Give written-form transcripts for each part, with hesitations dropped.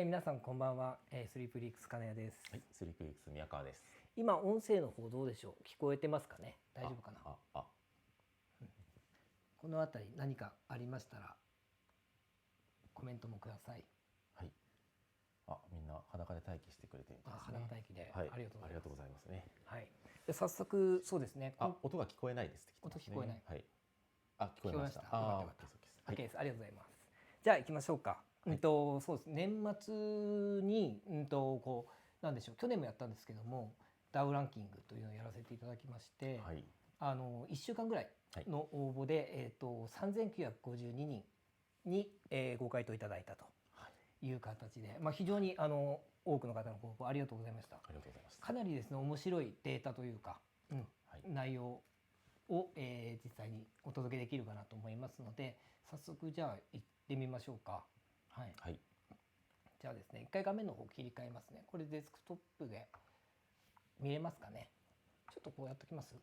皆さんこんばんは、スリープリークス金谷です。はい、スリープリークス宮川です。今音声の方どうでしょう。聞こえてますかね。大丈夫かな。このあたり何かありましたらコメントもください。はい。みんな裸で待機してくれてるみたいですね。裸待機で、はい、ありがとうございますね。はい。で早速そうですね。音が聞こえないですって来てますね。音聞こえない。はい。聞こえました。OK です。ありがとうございます。じゃあ行きましょうか。そうです。年末にこうなんでしょう。去年もやったんですけども、ダウランキングというのをやらせていただきまして、はい、1週間ぐらいの応募で、3952人に、ご回答いただいたという形で、非常に多くの方のご応募ありがとうございました。ありがとうございます。かなりですね面白いデータというか、内容を、実際にお届けできるかなと思いますので、早速じゃあ行ってみましょうか。はい。はい、じゃあですね、一回画面の方切り替えますね。これデスクトップで見れますかね。ちょっとこうやっておきます。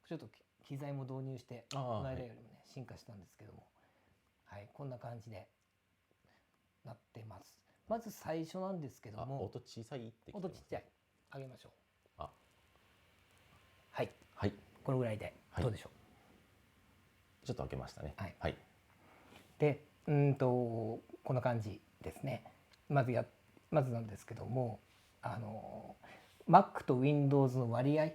ちょっと機材も導入してこの間よりもね、進化したんですけども、はい、こんな感じでなってます。まず最初なんですけども、音小さいって音ちっちゃい上げましょう。はい、はい、このぐらいでどうでしょう。ちょっと開けましたね。はい。で、こんな感じですね。まずなんですけども、Mac と Windows の割合っ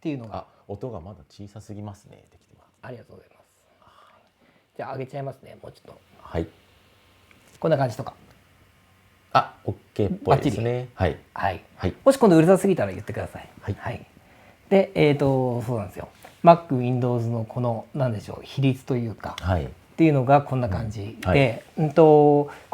ていうのが、音がまだ小さすぎますね。できてます。ありがとうございます。じゃあ上げちゃいますね。もうちょっと。はい。こんな感じとか。OK っぽいですね。はい。はい。もし今度うるさすぎたら言ってください。はい。で、そうなんですよ。Mac、Windows のこのなんでしょう、比率というか、っていうのがこんな感じで、今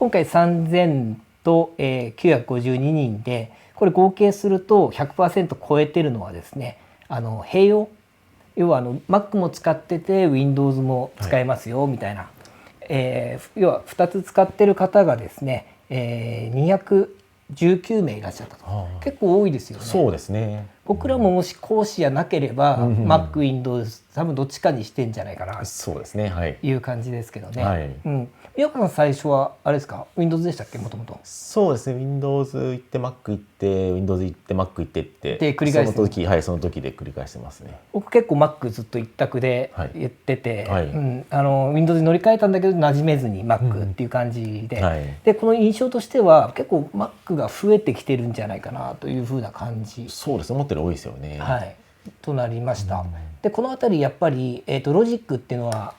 回3000と、952人で、これ合計すると 100% 超えてるのはですね、併用、要はMac も使ってて Windows も使えますよみたいな、要は2つ使ってる方がですね、219名いらっしゃったと。結構多いですよね。そうですね。僕らももし講師やなければ、Mac、Windows 多分どっちかにしてんじゃないかなという感じですけどね。宮川さん最初はあれですか、Windows でしたっけ、もともと。そうですね。Windows 行って Mac 行って Windows 行って Mac 行ってって繰り返して、その時で繰り返してますね。僕結構 Mac ずっと一択で言ってて、Windows に乗り換えたんだけど馴染めずに Mac っていう感じで、でこの印象としては結構 Mac が増えてきてるんじゃないかなというふうな感じ。そうですね。思ってる多いですよね。となりました。でこのあたりやっぱり、ロジックっていうのは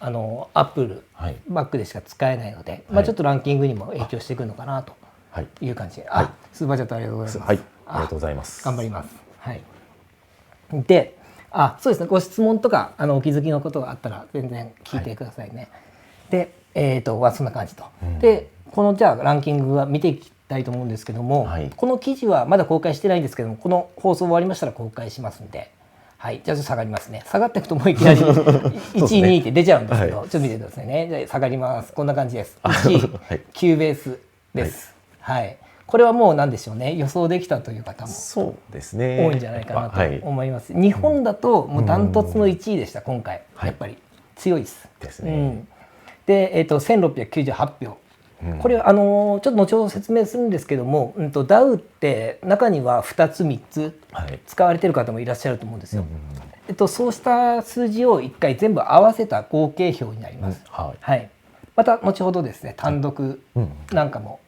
Apple、Mac でしか使えないので、ちょっとランキングにも影響してくるのかなという感じで、スーパーチャットありがとうございます。ありがとうございます。頑張ります。で、そうですね。ご質問とかお気づきのことがあったら全然聞いてくださいね。で、そんな感じと。で、このじゃあランキングは見ていきたいと思うんですけども、この記事はまだ公開してないんですけども、この放送終わりましたら公開しますんで、じゃあちょっと下がりますね。下がっていくともういきなり1位2位って出ちゃうんですけど、ちょっと見てくださいね。じゃあ下がります。こんな感じです。1位キューベースです。これはもう何でしょうね、予想できたという方も多いんじゃないかなと思います。日本だともうダントツの1位でした。今回やっぱり強いですね。で、1698票。これちょっと後ほど説明するんですけども、DAO って中には2つ3つ使われている方もいらっしゃると思うんですよ。そうした数字を1回全部合わせた合計票になります。また後ほどですね、単独なんかも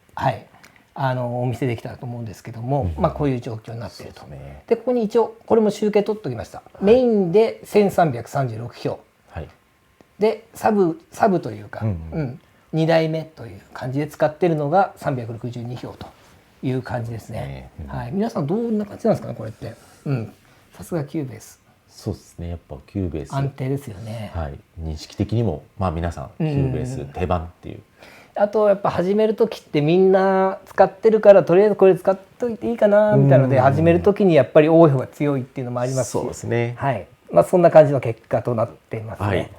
お見せできたらと思うんですけども、こういう状況になっていると。でここに一応これも集計取っておきました。メインで1336票でサブというか、2代目という感じで使っているのが362票という感じですね。皆さんどんな感じなんですかね、これって。さすがキューベース。そうですね。やっぱキューベース安定ですよね。認識的にも皆さんキューベース定番っていう。あとやっぱ始める時ってみんな使ってるからとりあえずこれ使っといていいかなみたいなので始める時にやっぱり多い方が強いっていうのもありますし、そうですね。そんな感じの結果となっていますね。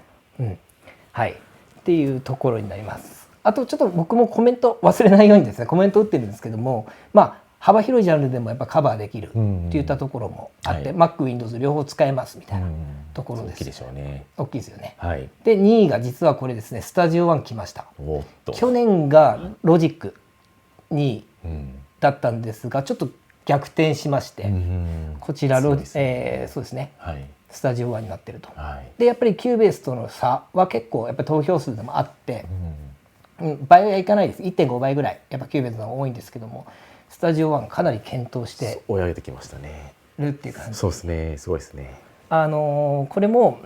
っていうところになります。あとちょっと僕もコメント忘れないようにですね、コメント打ってるんですけども、幅広いジャンルでもやっぱカバーできるっていったところもあって、Mac、Windows 両方使えますみたいなところです。大きいでしょうね。大きいですよね。で2位が実はこれですね、スタジオ1来ました。去年がロジック2位だったんですが、ちょっと逆転しまして、こちらそうですね、はい、スタジオ1になってると、はい、でやっぱりキューベースとの差は結構やっぱり投票数でもあって、倍はいかないです。 1.5 倍ぐらいやっぱキューベースの方が多いんですけども、スタジオ1かなり検討して追い上げてきましたね。るっていう感じ。そうですね、すごいですね。これも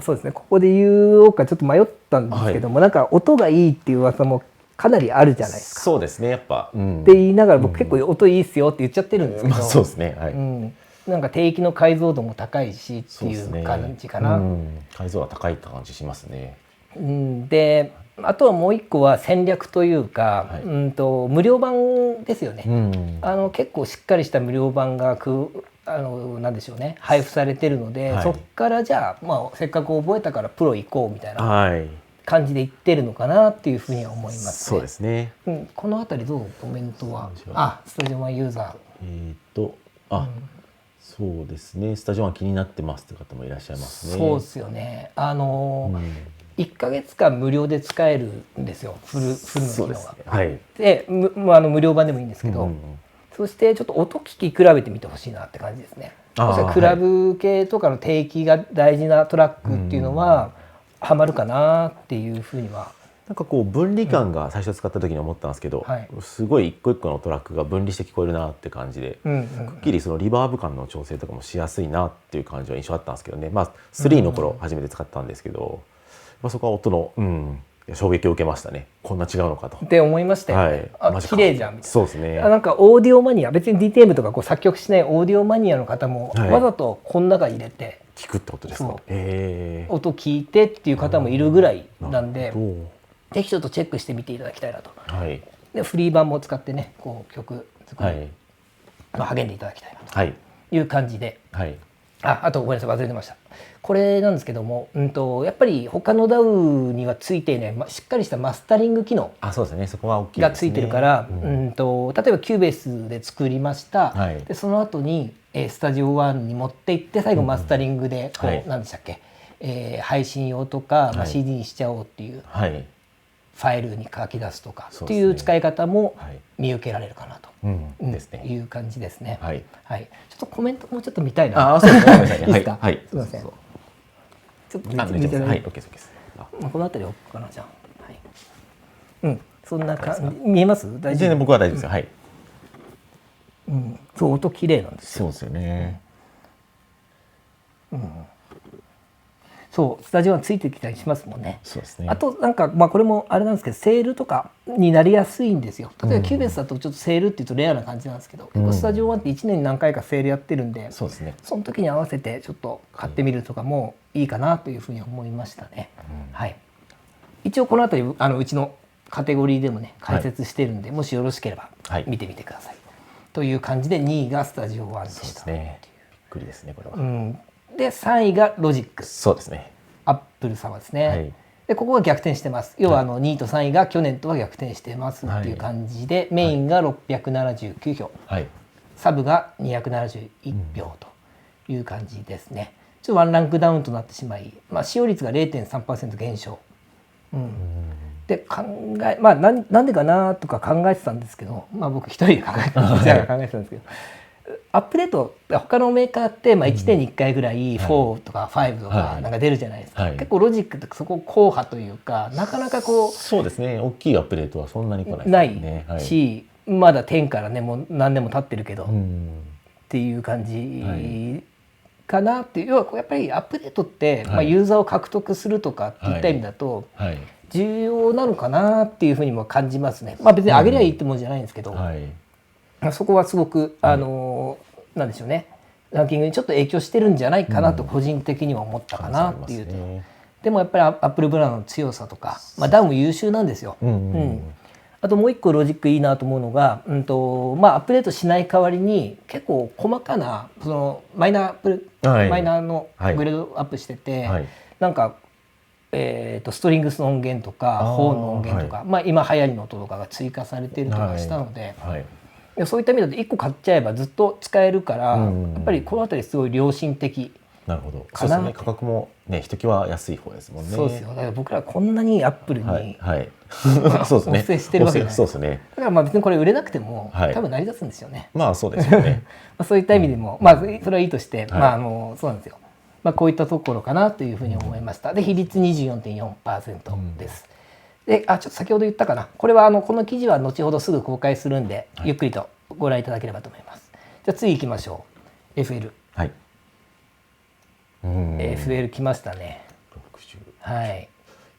そうですね、ここで言おうかちょっと迷ったんですけども、はい、なんか音がいいっていう噂もかなりあるじゃないですか。そうですね、やっぱ、って言いながら僕結構音いいっすよって言っちゃってるんですけど、そうですね、はい、なんか低域の解像度も高いしっていう感じかな。解像度が高い感じしますね。であとはもう一個は戦略というか、はい、無料版ですよね。結構しっかりした無料版がなんでしょうね、配布されてるので、はい、そっからじゃあ、せっかく覚えたからプロ行こうみたいな感じで言ってるのかなっていうふうには思いますね。そうですね。このあたりどうコメントは？スタジオ1ユーザー。そうですね。スタジオ1気になってますという方もいらっしゃいますね。そうですよね。1ヶ月間無料で使えるんですよ。フルの機能が。はい。で、無料版でもいいんですけど。そしてちょっと音聞き比べてみてほしいなって感じですね。クラブ系とかの定期が大事なトラックっていうのはハマるかなっていうふうには。なんかこう分離感が最初使った時に思ったんですけど、すごい一個一個のトラックが分離して聞こえるなって感じで、くっきりそのリバーブ感の調整とかもしやすいなっていう感じは印象あったんですけどね。3の頃初めて使ったんですけど、そこは音の衝撃を受けましたね。こんな違うのかと。って思いましたよね。綺麗じゃんみたいな。そうですね。なんかオーディオマニア、別に DTM とかこう作曲しないオーディオマニアの方もわざとこの中入れて聞くってことですか。音聞いてっていう方もいるぐらいなんで、ぜひちょっとチェックしてみていただきたいなと。でフリー版も使ってね、こう曲作り励んでいただきたいなという感じで。あとごめんなさい、忘れてました。これなんですけども、やっぱり他の DAW にはついていない、しっかりしたマスタリング機能がついてるから、例えばキューベースで作りました、でその後にスタジオ1に持っていって最後マスタリングで何でしたっけ、配信用とか、CD にしちゃおうっていうファイルに書き出すとかっていう使い方も見受けられるかなという感じですね。ちょっとコメントもうちょっと見たいな。いいですか。すみません。ちょっと見ていただいて。この辺り置くかな、じゃあ。そんな感じ。見えます？大丈夫？全然僕は大丈夫ですよ。はい。そう、音綺麗なんですよ。そうですよね。そう、スタジオはついてきたりしますもんね。そうですね。あとなんかこれもあれなんですけど、セールとかになりやすいんですよ。例えばキューベースだとちょっとセールっていうとレアな感じなんですけど、スタジオ1って1年に何回かセールやってるんで、そうですね。その時に合わせてちょっと買ってみるとかもいいかなというふうに思いましたね。一応この後にうちのカテゴリーでもね解説してるんで、もしよろしければ見てみてください。という感じで2位がスタジオ1でした。そうですね。びっくりですねこれは。で3位がロジック。そうですね。アップル様ですね。でここが逆転してます。要は2位と3位が去年とは逆転してますっていう感じで、メインが679票、サブが271票という感じですね。ちょっとワンランクダウンとなってしまい、使用率が 0.3% 減少。でなんでかなとか考えてたんですけど、僕一人で考えてたんですけど、アップデート他のメーカーって1年に1回ぐらい4とか5とかなんか出るじゃないですか。結構ロジックってそこ硬派というか、なかなかこうそうですね、大きいアップデートはそんなに来ないし、まだ10からねもう何年も経ってるけどっていう感じかなっていう。要はやっぱりアップデートってユーザーを獲得するとかっていった意味だと重要なのかなっていうふうにも感じますね。別に上げりゃいいってもんじゃないんですけど、そこはすごくなんでしょうね、ランキングにちょっと影響してるんじゃないかなと個人的には思ったかなっていうと、でもやっぱりアップルブランドの強さとか、ダウも優秀なんですよ。あともう一個ロジックいいなと思うのが、アップデートしない代わりに結構細かなそのマイナーのグレードアップしてて、なんかストリングスの音源とかホーンの音源とか、今流行りの音とかが追加されてるとかしたので、そういった意味だと1個買っちゃえばずっと使えるから、やっぱりこの辺りすごい良心的なるほど。そうですね。価格もね、ひときわ安い方ですもんね。そうですよ。だから僕らこんなにアップルに、はいはい、そうですね。お布施してるわけじゃない。そうですね。だからまあ別にこれ売れなくても、はい、多分成り立つんですよね。まあそうですよね。まあそういった意味でも、まあそれはいいとして、はい、まあそうなんですよ。まあこういったところかなというふうに思いました。で比率 24.4% です。でちょっと先ほど言ったかな。これはこの記事は後ほどすぐ公開するんで、ゆっくりとご覧いただければと思います。じゃあ次行きましょう。FL。はい。FL 来ましたね。60。はい。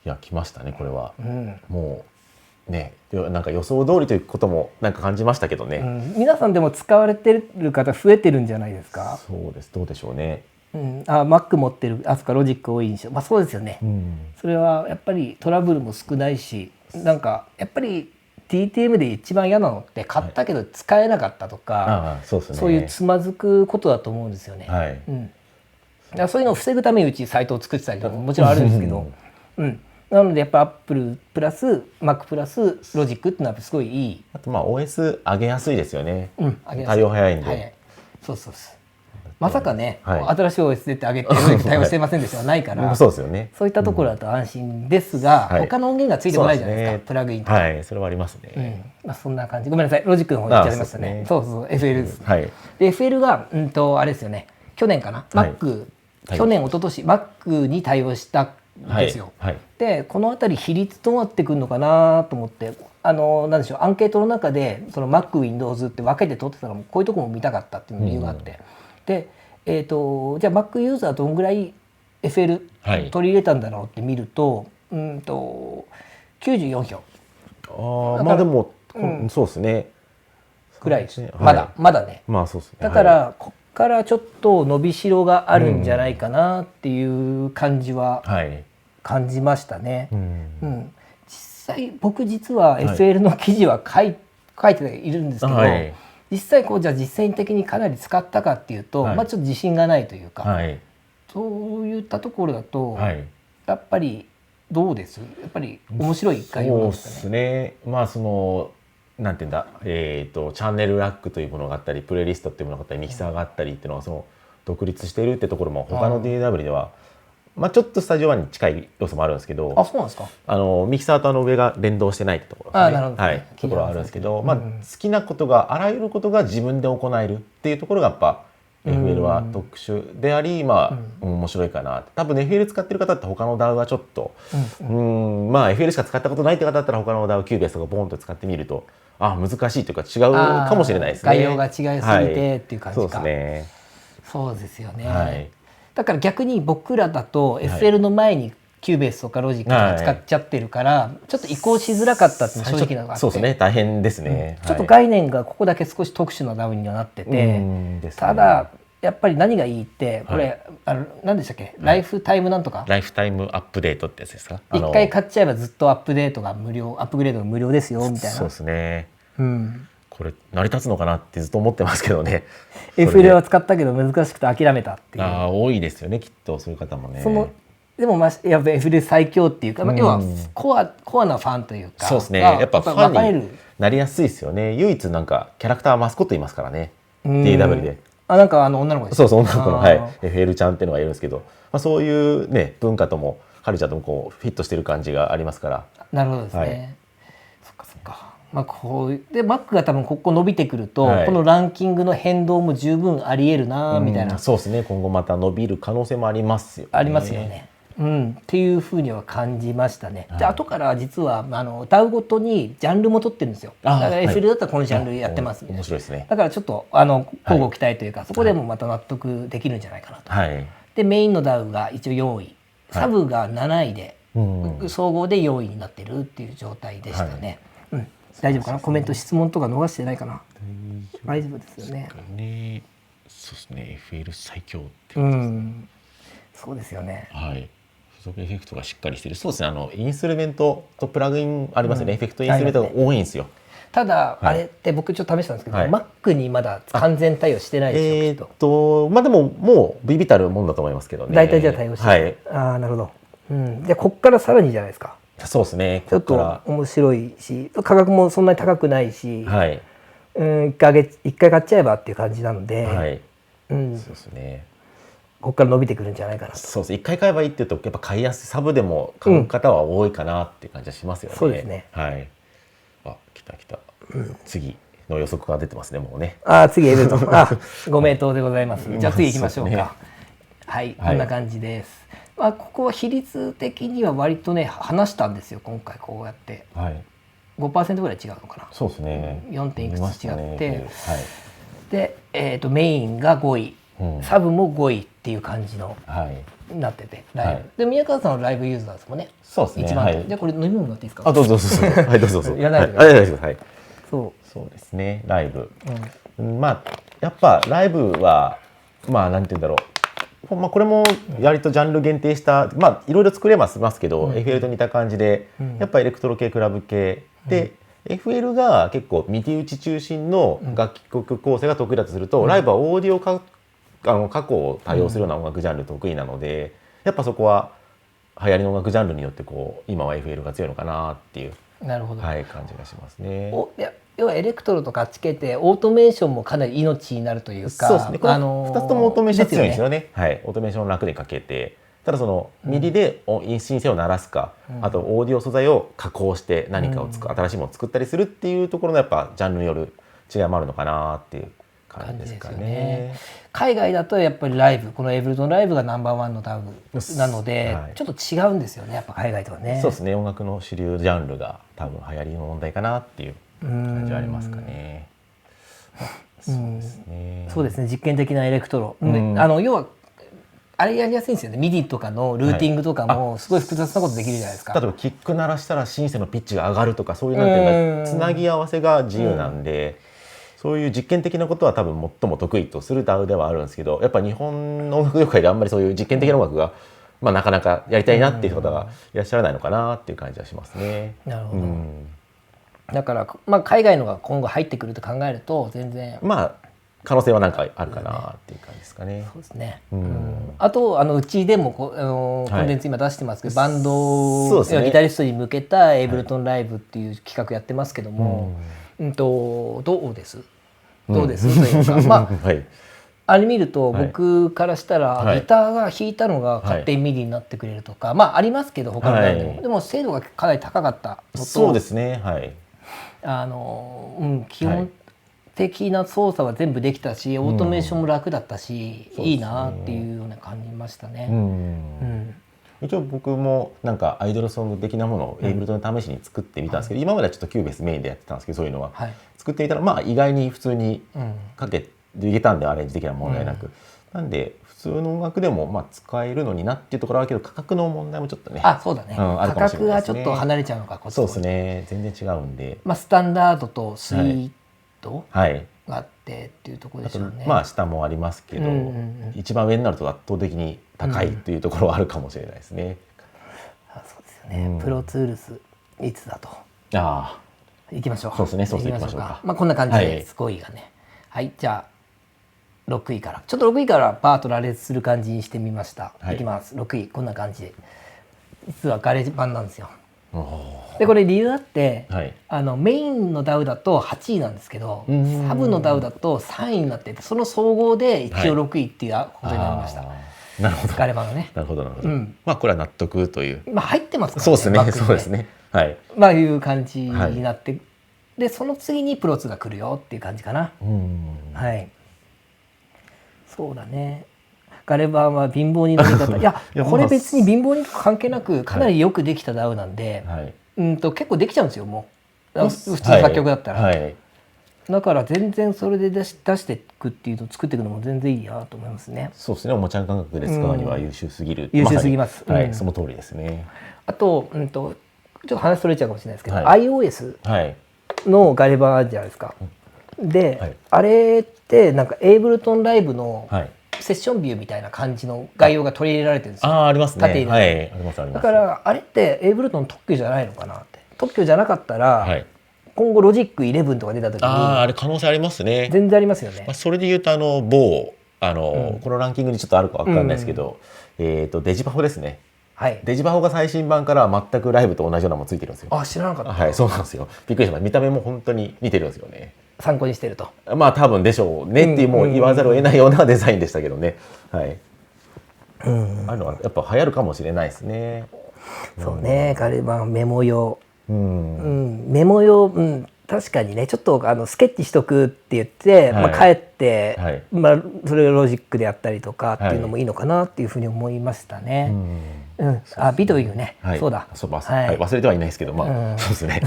いや来ましたねこれは。もうねなんか予想通りということもなんか感じましたけどね。皆さんでも使われてる方増えてるんじゃないですか。そうです。どうでしょうね。Mac 持ってるロジック多い印象。まあそうですよね。それはやっぱりトラブルも少ないし、なんかやっぱり DTM で一番嫌なのって買ったけど使えなかったとか、そういうつまずくことだと思うんですよね。だからそういうのを防ぐためにうちサイトを作ってたりとかももちろんあるんですけど、なのでやっぱ Apple プラス Mac プラスロジックってのはすごいいい。あとOS 上げやすいですよね。対応早いんで。そうまさかね、新しい OS 出て上げて対応してませんでしたないから、そうですよね。そういったところだと安心ですが、他の音源がついてこないじゃないですか、プラグインとか。はい、それはありますね。そんな感じ。ごめんなさい、ロジックの方言っちゃいましたね。そう FL です。で FL があれですよね、去年かな、Mac 去年一昨年 Mac に対応したんですよ。でこのあたり比率どうなってくるのかなと思って、なんでしょう、アンケートの中でその Mac、Windows って分けて取ってたら、こういうところも見たかったっていう理由があって、でじゃあ Mac ユーザーどんぐらい FL 取り入れたんだろうって見ると、94票。まあでも、そうですね。くらいです。まだね。まあそうですね。だからこっからちょっと伸びしろがあるんじゃないかなっていう感じは感じましたね。実際僕実は FL の記事は書いているんですけど、実際じゃあ実践的にかなり使ったかっていうと、ちょっと自信がないというか、そういったところだと、やっぱりどうです？やっぱり面白い概要なんですかね。そうですね。まあそのなんていうんだ、チャンネルラックというものがあったり、プレイリストっていうものがあったり、ミキサーがあったりっていうのはその独立しているってところも他の DAW では、ちょっとスタジオ1に近い要素もあるんですけど、そうなんですか。ミキサーと上が連動してないってところですね。ところはあるんですけど、好きなことがあらゆることが自分で行えるっていうところがやっぱ FL は特殊であり、面白いかな。多分 FL 使ってる方って他の DAW はちょっと、FL しか使ったことないって方だったら他の DAW、キューベースとかボンと使ってみると、難しいというか違うかもしれないですね。概要が違いすぎてっていう感じか。そうですね。そうですよね。だから逆に僕らだと FL の前にキューベースとかロジックとか使っちゃってるから、ちょっと移行しづらかったっていうのが正直なのがあって、そうですね、大変ですね。ちょっと概念がここだけ少し特殊な DAW にはなってて、ただやっぱり何がいいってこれ何でしたっけ、ライフタイムなんとか、ライフタイムアップデートってやつですか。一回買っちゃえばずっとアップデートが無料、アップグレードが無料ですよみたいな。そうですね。これ成り立つのかなってずっと思ってますけどね。FL は使ったけど難しくて諦めたっていう。多いですよね、きっとそういう方もね。でもやっぱ FL 最強っていうか、要はコアなファンというか、そうですね。やっぱファンになりやすいですよね。唯一なんかキャラクターマスコットいますからね。DAW で。なんか女の子です。そう女の子のFL ちゃんっていうのがいるんですけど、そういうね文化ともカルチャーともこうフィットしてる感じがありますから。なるほどですね。そっか。こうで Mac が多分ここ伸びてくると、このランキングの変動も十分ありえるなみたいな。そうですね。今後また伸びる可能性もありますよね。ありますよね。っていうふうには感じましたね。で後から実はDAW ごとにジャンルも取ってるんですよ。だから FL だったらこのジャンルやってますみたいな。面白いですね。だからちょっと交互期待というか、そこでもまた納得できるんじゃないかなと。でメインの DAW が一応4位、サブが7位で、総合で4位になってるっていう状態でしたね。大丈夫かな。コメント質問とか逃してないかな。大丈夫ですよね。そうですね。FL 最強ってことですね。そうですよね。付属エフェクトがしっかりしてる。そうですね。インストゥルメントとプラグインありますよね。エフェクトインストゥルメントが多いんですよ。ただあれって僕ちょっと試したんですけど、Mac にまだ完全対応してないですよ。でももうビビたるもんだと思いますけどね。大体じゃあ対応して。なるほど。じゃあこっからさらにじゃないですか。そうですね。ちょっと面白いし、価格もそんなに高くないし、一回買っちゃえばっていう感じなので、そうですね。ここから伸びてくるんじゃないかなと。そうです。一回買えばいいっていうとやっぱ買いやすい、サブでも買う方は多いかなっていう感じはしますよね。そうですね。はい。あ、来た、次の予測が出てますね、もうね。次エベルトン。ご名答でございます。じゃあ次行きましょうか。はい、こんな感じです。ここは比率的には割とね話したんですよ、今回こうやって。5% ぐらい違うのかな。そうですね。4. 点いくつ違って、で、メインが5位、サブも5位っていう感じのなってて、ライブ。で宮川さんはライブユーザーですもんね。そうですね。一番。じゃあこれ飲み物になっていいですか。どうぞはい、どうぞ。いらないです。はい。そうですね。ライブ。やっぱライブはなんて言うんだろう。これも割とジャンル限定したいろいろ作れますけど、FL と似た感じで、やっぱエレクトロ系クラブ系で、FL が結構ミディ打ち中心の楽曲構成が得意だとすると、ライブはオーディオ加工を多用するような音楽ジャンル得意なので、やっぱそこは流行りの音楽ジャンルによって今は FL が強いのかなっていう感じがしますね。要はエレクトロとかつけてオートメーションもかなり命になるというか、そうですね。この2つともオートメーション強いんですよね。はい、オートメーションを楽にかけて、ただそのミディでシンセを鳴らすか、あとオーディオ素材を加工して何かを新しいものを作ったりするっていうところのやっぱジャンルによる違いもあるのかなっていう感じですかね。海外だとやっぱりライブ、このエブルトンライブがナンバーワンのダウなので、ちょっと違うんですよね、やっぱ海外とはね。そうですね。音楽の主流ジャンルが多分流行りの問題かなっていう感じはありますかね。そうですね。実験的なエレクトロ、要はあれやりやすいんですよね。ミディとかのルーティングとかもすごい複雑なことできるじゃないですか。例えばキック鳴らしたらシンセのピッチが上がるとか、そういうなんていうかつなぎ合わせが自由なんで、そういう実験的なことは多分最も得意とするDAWではあるんですけど、やっぱ日本の音楽業界であんまりそういう実験的な音楽がなかなかやりたいなっていう方がいらっしゃらないのかなっていう感じはしますね。なるほど。だから海外のが今後入ってくると考えると全然可能性はなんかあるかなっていう感じですかね。そうですね。あとうちでもコンテンツ今出してますけど、バンドギタリストに向けたエイブルトンライブっていう企画やってますけども、どうですというか、あれ見ると僕からしたらギターが弾いたのが勝手にミディになってくれるとか、ありますけど他のバンドも、でも精度がかなり高かったのと、そうですね。基本的な操作は全部できたし、オートメーションも楽だったし、いいなっていうような感じましたね。一応僕もなんかアイドルソング的なものをエイブルトンで試しに作ってみたんですけど、今まではちょっとキューベースメインでやってたんですけど、そういうのは作ってみたら意外に普通にかけていけたんで、アレンジ的な問題なく、なんで普通の音楽でも使えるのになっていうところはあるけど、価格の問題もちょっとね、そうだね、価格がちょっと離れちゃうのか、そうですね、全然違うんで、スタンダードとスイートがあってっていうところでしょうね。下もありますけど、一番上になると圧倒的に高いっていうところはあるかもしれないですね。そうですよね。プロツールスいつだと。行きましょう。そうですね。そうしていきましょうか。こんな感じですごいがね。はい、じゃあ6位からちょっと6位からバーッと羅列する感じにしてみました。いきます。6位こんな感じで、実はガレージ版なんですよ。でこれ理由あって、メインの DAW だと8位なんですけど、サブの DAW だと3位になってて、その総合で一応6位っていうことになりました。なるほど。ガレ版がね。なるほどなるほど。これは納得という。入ってますからね。そうですね。そうですね。いう感じになって、でその次にプロ2が来るよっていう感じかな。そうだね。ガレ版は貧乏人の言い方、いやこれ別に貧乏人とか関係なくかなりよくできた DAW なんで、結構できちゃうんですよ、もう普通の作曲だったら。だから全然それで出していくっていうのを作っていくのも全然いいなと思いますね。そうですね。おもちゃん感覚で使うには優秀すぎる。優秀すぎます。その通りですね。あとちょっと話それちゃうかもしれないですけど、iOS のガレ版あるじゃないですか。で、あれってなんかエイブルトンライブのセッションビューみたいな感じの概要が取り入れられてるんですよ。ありますね。縦入れ。だからあれってエイブルトン特許じゃないのかなって。特許じゃなかったら、今後ロジック11とか出た時にあれ可能性ありますね。全然ありますよね。それで言うと某このランキングにちょっとあるかわかんないですけど、デジパフォですね。デジパフォが最新版から全くライブと同じようなものついてるんですよ。知らなかった。そうなんですよ。びっくりしました。見た目も本当に似てるんですよね。参考にしてると。多分でしょうねっていう、もう言わざるを得ないようなデザインでしたけどね。ああいうのはやっぱ流行るかもしれないですね。そうね、ガレ版メモ用、メモ用、確かにね、ちょっとスケッチしとくって言って、帰って、それをロジックでやったりとかっていうのもいいのかなっていうふうに思いましたね。ビトウィグね、そうだ、忘れてはいないですけど、そうですね。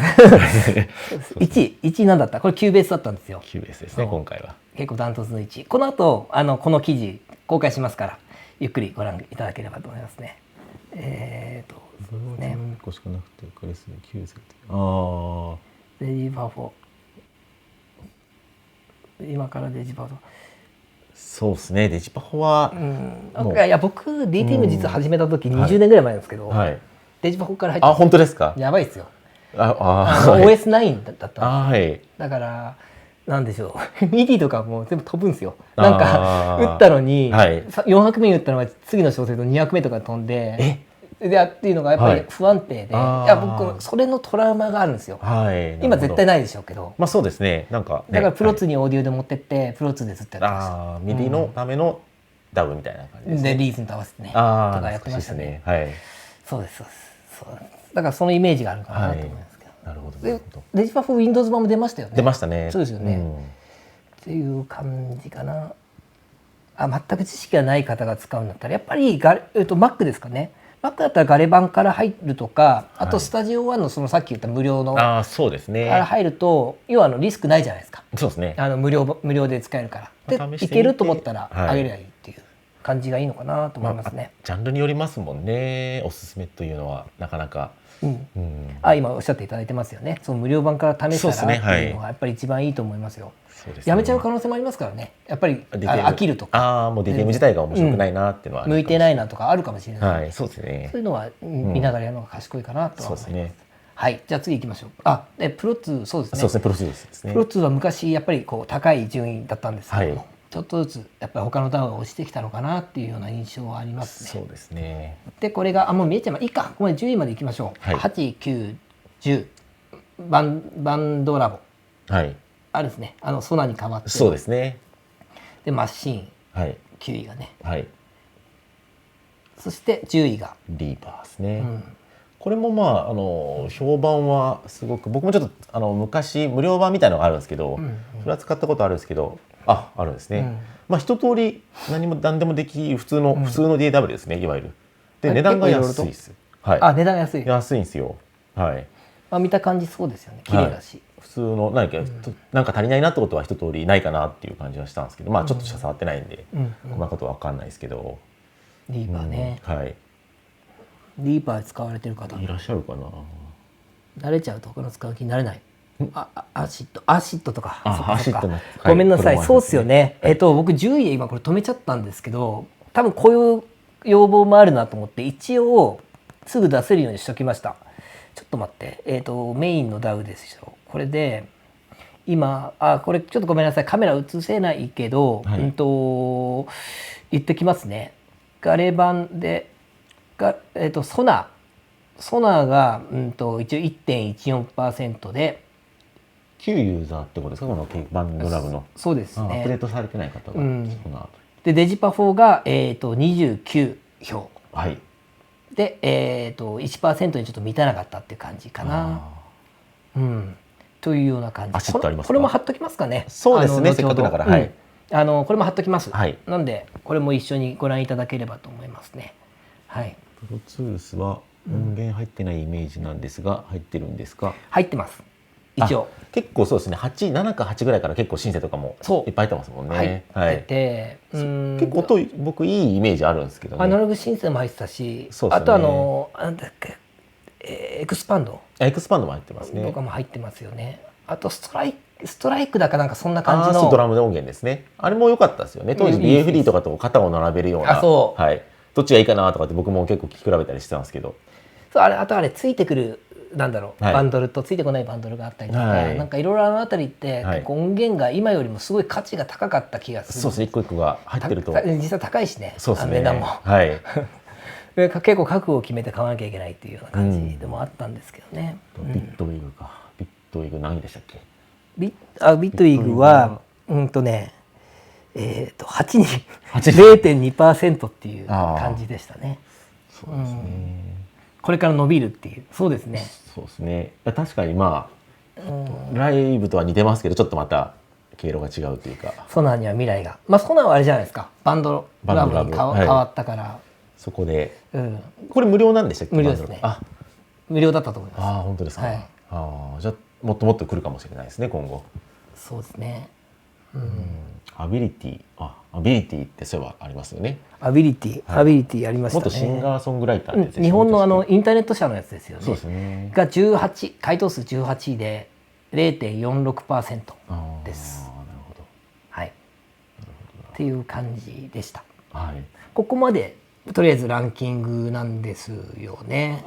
1何だった？これキューベースだったんですよ。キューベースですね、今回は。結構ダントツの1。この後この記事公開しますから、ゆっくりご覧いただければと思いますね。1個しかなくてカリスマ9セット。デジパフォ、今からデジパフォ、そうですね、デジパフォは、いや僕 DTM 実は始めた時20年ぐらい前なんですけど、デジパフォから入って、本当ですか？やばいですよ。OS9 だったんです。だからなんでしょう、ミディとかも全部飛ぶんですよ。なんか打ったのに、4拍目に打ったのが次の小節の2拍目とか飛んで、っていうのがやっぱり不安定で、いや僕それのトラウマがあるんですよ。今絶対ないでしょうけど、そうですね、なんかだからプロ2にオーディオで持ってってプロ2でずっとやってました。ミディのためのダブみたいな感じですね。でリーズンと合わせてねとかやってましたね。そうです。だからそのイメージがあるかなと思いますけど。なるほど。デジパフ Windows 版も出ましたよね。出ましたね。そうですよね。っていう感じかな。全く知識がない方が使うんだったらやっぱりMac ですかね。Mac だったらガレ版から入るとか、あとスタジオ1のそのさっき言った無料のから入ると、要はリスクないじゃないですか。そうですね。無料で使えるから。でいけると思ったら上げればいいっていう感じがいいのかなと思いますね。ジャンルによりますもんね。おすすめというのはなかなか。今おっしゃっていただいてますよね。その無料版から試したらっていうのがやっぱり一番いいと思いますよ。やめちゃう可能性もありますからね。やっぱり飽きるとか、もう DTM 自体が面白くないなっていうのは向いてないなとかあるかもしれない。そうですね。そういうのは見ながらやるのが賢いかなとは思います。はい、じゃあ次行きましょう。プロ2、そうですね。そうですね、プロ2ですね。プロ2は昔やっぱり高い順位だったんですけども、ちょっとずつやっぱり他のダウンが落ちてきたのかなっていうような印象はありますね。そうですね。でこれがもう見えちゃいます。いいか、ここまで10位まで行きましょう。8、9、10バンドラボ。あるですね。ソナに変わって。そうですね。でマシーン。9位がね。そして10位がリーバーですね。これも評判はすごく、僕もちょっと昔無料版みたいなのがあるんですけど、それは使ったことあるんですけど、あるんですね。一通り何でもできる普通の DAW ですね、いわゆる。で値段が安いです。値段安い。安いんですよ。見た感じそうですよね。綺麗だし。普通のなんか足りないなってことは一通りないかなっていう感じはしたんですけど、ちょっとしか触ってないんで細かいことは分かんないですけど。リーバーね。リーバー使われてる方いらっしゃるかな。慣れちゃうと他の使う気になれない。アシッドとか。ごめんなさい。そうですよね。僕10位で今これ止めちゃったんですけど、多分こういう要望もあるなと思って一応すぐ出せるようにしときました。ちょっと待って。メインのダウですよ。これで今これちょっとごめんなさい。カメラ映せないけど、言ってきますね。ガレ版でソナが一応 1.14% で旧ユーザーってことですか、このバンドラブの。そうですね。アップデートされてない方が、でデジパ4が29票。で1% にちょっと満たなかったっていう感じかな。というような感じ。これも貼っときますかね。そうですね。せっかくだから。これも貼っときます。なんでこれも一緒にご覧いただければと思いますね。プロツールスは音源入ってないイメージなんですが、入ってるんですか？入ってます。一応。結構そうですね。7か8ぐらいから結構シンセとかもいっぱい入ってますもんね。結構音僕いいイメージあるんですけどね。アナログシンセも入ってたし、あとなんだっけ、エクスパンドも入ってますね。とかも入ってますよね。あとストライクだかなんかそんな感じのドラムで音源ですね。あれも良かったですよね。当時 BFD とかと肩を並べるような。どっちがいいかなとかって僕も結構聞き比べたりしてたんですけど。あとついてくるバンドルとついてこないバンドルがあったりとか、なんかいろいろあのあたりって結構音源が今よりもすごい価値が高かった気がする。そうですね。一個一個が入ってると実際高いしね。そうですね。値段も。結構覚悟を決めて買わなきゃいけないっていうような感じでもあったんですけどね。ビットウィグか。ビットウィグ何でしたっけ？ビットウィグは8に 0.2% っていう感じでしたね。そうですね、これから伸びるっていう。そうですね。そうですね。確かにまあ、ライブとは似てますけど、ちょっとまた経路が違うというか。ソナーには未来が。まあソナーはあれじゃないですか。バンドラブに変わったから。そこで、これ無料なんでしたっけ？無料ですね。無料だったと思います。本当ですか。じゃあもっともっと来るかもしれないですね、今後。そうですね。アビリティってそういえばありますよね。アビリティありましたね。元シンガーソングライターって日本のインターネット社のやつですよね。そうですね。が18、回答数18位で 0.46% です。なるほど。はい。っていう感じでした。はい。ここまでとりあえずランキングなんですよね。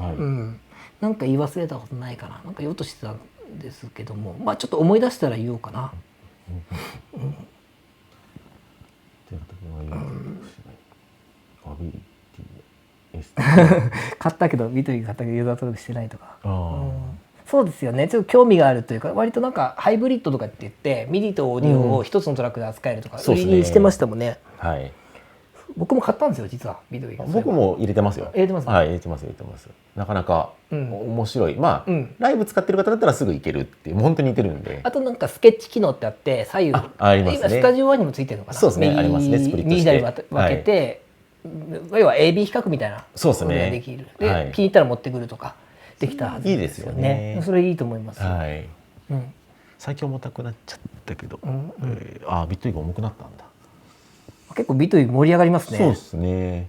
なんか言い忘れたことないかな。なんか言おうとしてたんですけども、まあちょっと思い出したら言おうかな。買ったけどビトリー買ったけどユーザー登録してないとか。そうですよね。ちょっと興味があるというか、割となんかハイブリッドとかって言ってミディとオーディオを一つのトラックで扱えるとか売りにしてましたもんね。はい。僕も買ったんですよ実はビトリー。僕も入れてますよ。入れてます。はい、入れてます。なかなか面白い。まあライブ使ってる方だったらすぐ行けるっていう本当に似てるんで。あとなんかスケッチ機能ってあって左右ありますね。今スタジオ1にもついてるのかな。そうですね。ありますね。スプリットして。右左分けて、要は AB 比較みたいなそうですね。できる。で気に入ったら持ってくるとかできたはずですよね。それいいと思います。はい。最近重たくなっちゃったけど、ビットイが重くなったんだ。結構ビトイ盛り上がりますね。そうですね。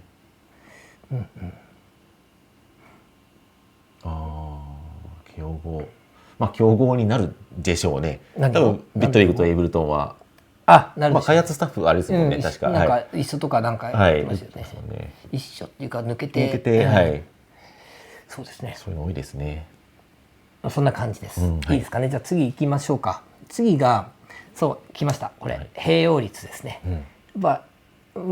競合になるでしょうね。多分ビットリグとエイブルトンは。開発スタッフあれですもんね。確か。なんか一緒とかなんか言ってましたよね。一緒っていうか抜けて、はい。そうですね。そういうの多いですね。そんな感じです。いいですかね。じゃあ次行きましょうか。次が来ました。これ併用率ですね。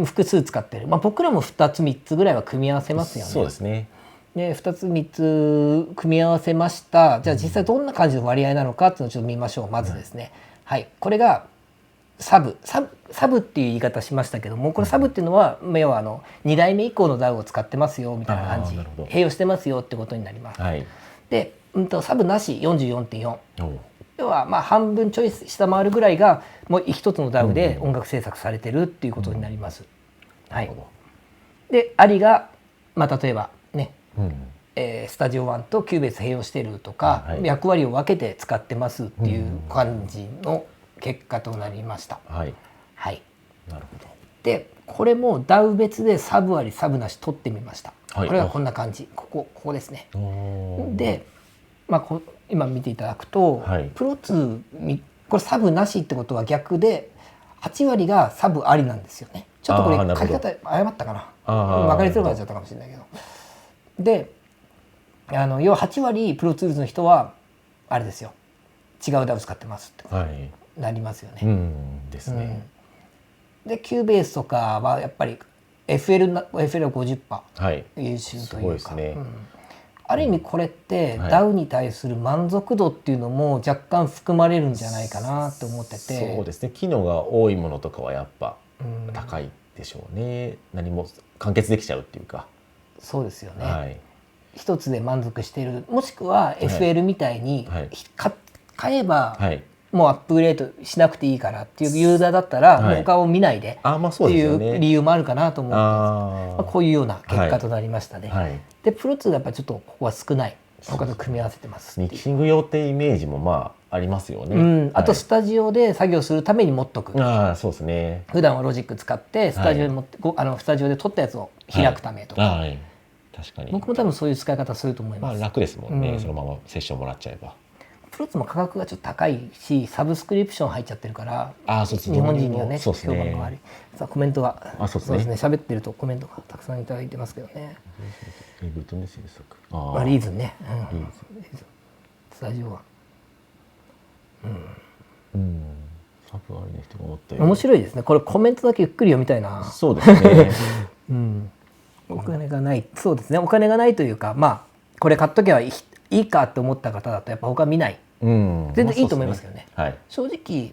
複数使ってる。僕らも2つ3つぐらいは組み合わせますよね。そうですね。で2つ3つ組み合わせました。じゃあ実際どんな感じの割合なのかっていうのをちょっと見ましょう。まずですね。はい。これがサブっていう言い方しましたけども、これサブっていうのは要は2代目以降の DAW を使ってますよみたいな感じ、併用してますよってことになります。で、サブなし 44.4。要は半分ちょい下回るぐらいがもう一つの DAW で音楽制作されてるっていうことになります。はい。でありが例えばね、スタジオ1とキューベース併用してるとか、役割を分けて使ってますっていう感じの結果となりました。はい。なるほど。でこれも DAW 別でサブありサブなし取ってみました。これはこんな感じ。ここですね。で今見ていただくと、プロ2これサブなしってことは逆で8割がサブありなんですよね。ちょっとこれ書き方誤ったかな。分かりづらくなっちゃったかもしれないけど。で要は8割プロツールズの人はあれですよ。違う DAW 使ってますってなりますよね。ですね。でキューベースとかはやっぱり FL は 50% 優秀というか。ある意味これってDAW に対する満足度っていうのも若干含まれるんじゃないかなと思ってて。そうですね。機能が多いものとかはやっぱ高いでしょうね。何も完結できちゃうっていうか。そうですよね。一つで満足している、もしくは FL みたいに買えばもうアップグレードしなくていいからっていうユーザーだったらもう他を見ないでっていう理由もあるかなと思うんです。こういうような結果となりましたね。でプロ2がやっぱりちょっとここは少ない。他と組み合わせてます。ミキシング用ってイメージもありますよね。あとスタジオで作業するために持っとく。そうですね。普段はロジック使ってスタジオに持ってスタジオで撮ったやつを開くためとか。確かに。僕も多分そういう使い方すると思います。楽ですもんね。そのままセッションもらっちゃえば。プロ2も価格がちょっと高いし、サブスクリプション入っちゃってるから、日本人にはね評判が悪い。さあコメントがそうですね。喋ってるとコメントがたくさんいただいてますけどね。リーズンね。スタジオは。サブありの人が思ったよ。面白いですね。これコメントだけゆっくり読みたいな。そうですね。お金がない、そうですね。お金がないというか、これ買っとけばいいかって思った方だとやっぱ他見ない。全然いいと思いますけどね。正直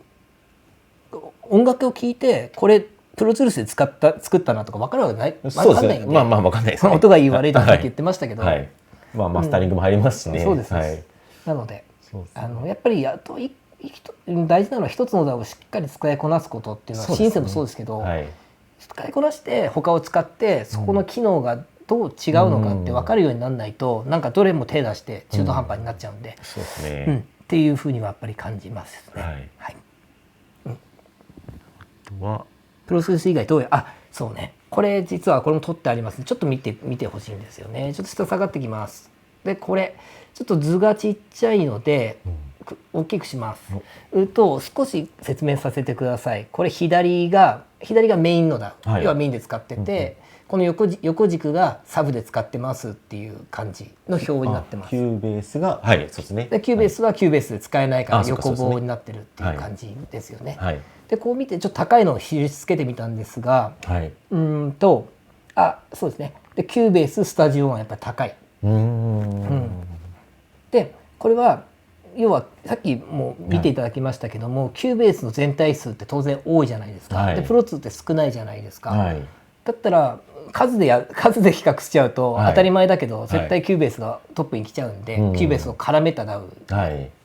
音楽を聴いてこれプロツールスで作ったなとか分かるわけない、そうですね。まあ分かんないですね。音がいい悪いとかさっき言ってましたけど、はい、まあマスタリングも入りますしね。そうです、はい、なのでやっぱり大事なのは一つの DAO をしっかり使いこなすことっていうのはシンセもそうですけど、はい、使いこなして他を使ってそこの機能がどう違うのかって分かるようにならないと、なんかどれも手出して中途半端になっちゃうんで、そうですね、っていうふうにはやっぱり感じますね。はいはい、あとはプロセス以外どうやそうね、これ実はこれも取ってありますのでちょっと見てほしいんですよね。ちょっと下下がってきます。でこれちょっと図がちっちゃいので、大きくします。少し説明させてください。これ左がメインのだ、要はメインで使ってて、この横軸がサブで使ってますっていう感じの表になってます。キューベースがそうですね。でキューベースはキューベースで使えないから横棒になってるっていう感じですよね。でこう見てちょっと高いのを印つけてみたんですが、そうですね。でキューベーススタジオはやっぱり高い。でこれは要はさっきも見ていただきましたけども、キューベースの全体数って当然多いじゃないですか。でプロ2って少ないじゃないですか。だったら数で比較しちゃうと当たり前だけど、絶対キューベースがトップに来ちゃうんで、キューベースを絡めたダウ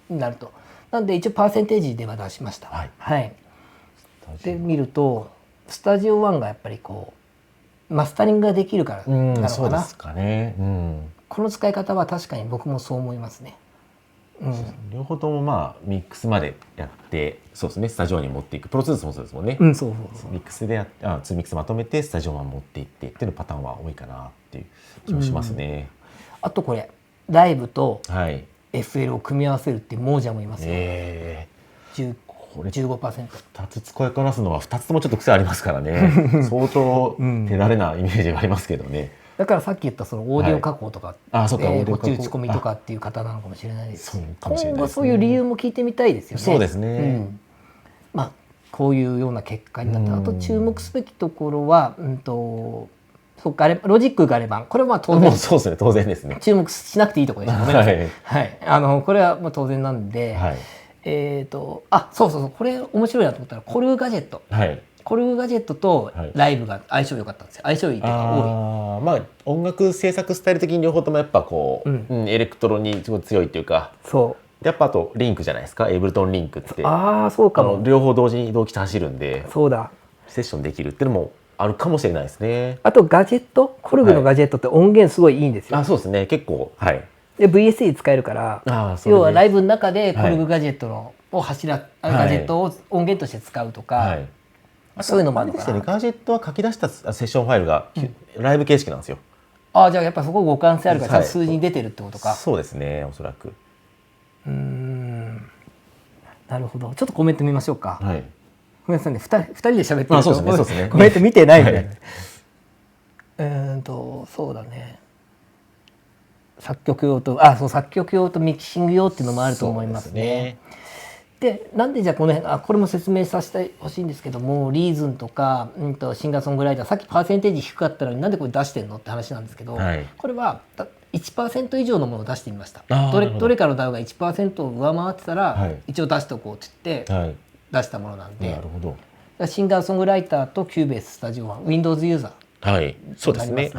になると。なんで一応パーセンテージでは出しました。で見るとスタジオ1がやっぱりこうマスタリングができるからなのかな。そうですかね。この使い方は確かに僕もそう思いますね。両方ともミックスまでやってそうですね、スタジオに持っていく。プロツールスもそうですもんね。ミックスで2ミックスまとめてスタジオに持っていってっていうパターンは多いかなっていう気もしますね。あとこれライブと FL を組み合わせるっていう亡者もいますよ。これ 15%。2つ使いこなすのは2つともちょっと癖ありますからね。相当手慣れなイメージがありますけどね。だからさっき言ったそのオーディオ加工とか、こっち打ち込みとかっていう方なのかもしれないですし、今後そういう理由も聞いてみたいですよね。そうですね。こういうような結果になって、あと注目すべきところは、ロジックがあれば、これは当然そうですね、当然ですね。注目しなくていいところです。ごめんなさい。これは当然なんで、そうこれ面白いなと思ったらコルグガジェット。コルグガジェットとライブが相性良かったんですよ。相性いいというか多い。音楽制作スタイル的に両方ともやっぱこう、エレクトロにすごい強いというか。やっぱあとリンクじゃないですか。エイブルトンリンクって。そうかも。両方同時に同期して走るんで。そうだ。セッションできるっていうのもあるかもしれないですね。あとガジェット、コルグのガジェットって音源すごいいいんですよ。そうですね。結構で VSE 使えるから、要はライブの中でコルグガジェットのガジェットを音源として使うとか。そういうのもあるのかな。ガジェットは書き出したセッションファイルがライブ形式なんですよ。じゃあやっぱそこ互換性あるから数字に出てるってことか。そうですね、おそらく。なるほど。ちょっとコメント見ましょうか。ごめんなさいね、2人で喋ってるとコメント見てないみたいな。そうだね。作曲用と作曲用とミキシング用っていうのもあると思いますね。でなんでじゃあこれも説明させてほしいんですけども、リーズンとか、シンガーソングライター、さっきパーセンテージ低かったのになんでこれ出してんのって話なんですけど、これは 1% 以上のものを出してみました。どれかの DAO が 1% を上回ってたら、一応出しておこうって言って出したものなんで、シンガーソングライターとキューベーススタジオは Windows ユーザーそうですね。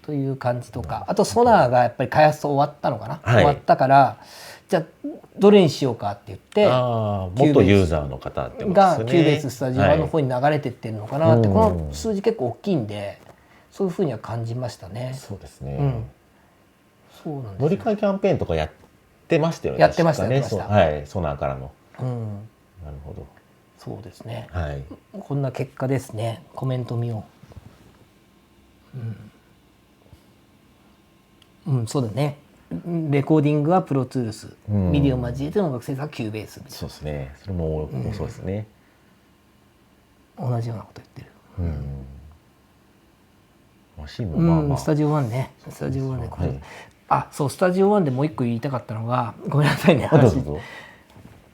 という感じとか、あとソナーがやっぱり開発終わったのかな、終わったからじゃあどれにしようかって言って元ユーザーの方がキューベーススタジオの方に流れてってるのかなって、この数字結構大きいんでそういうふうには感じましたね。そうですね。乗り換えキャンペーンとかやってましたよね。やってましたね。ソナーからの。なるほど。そうですね。こんな結果ですね。コメント見よう。そうだね。レコーディングはプロツールス、ミディを交えての音楽制作はキューベース。そうですね。それもそうですね。同じようなこと言ってる。マシンもスタジオ1ね。スタジオ1でこれ。スタジオ1でもう一個言いたかったのが、ごめんなさいね。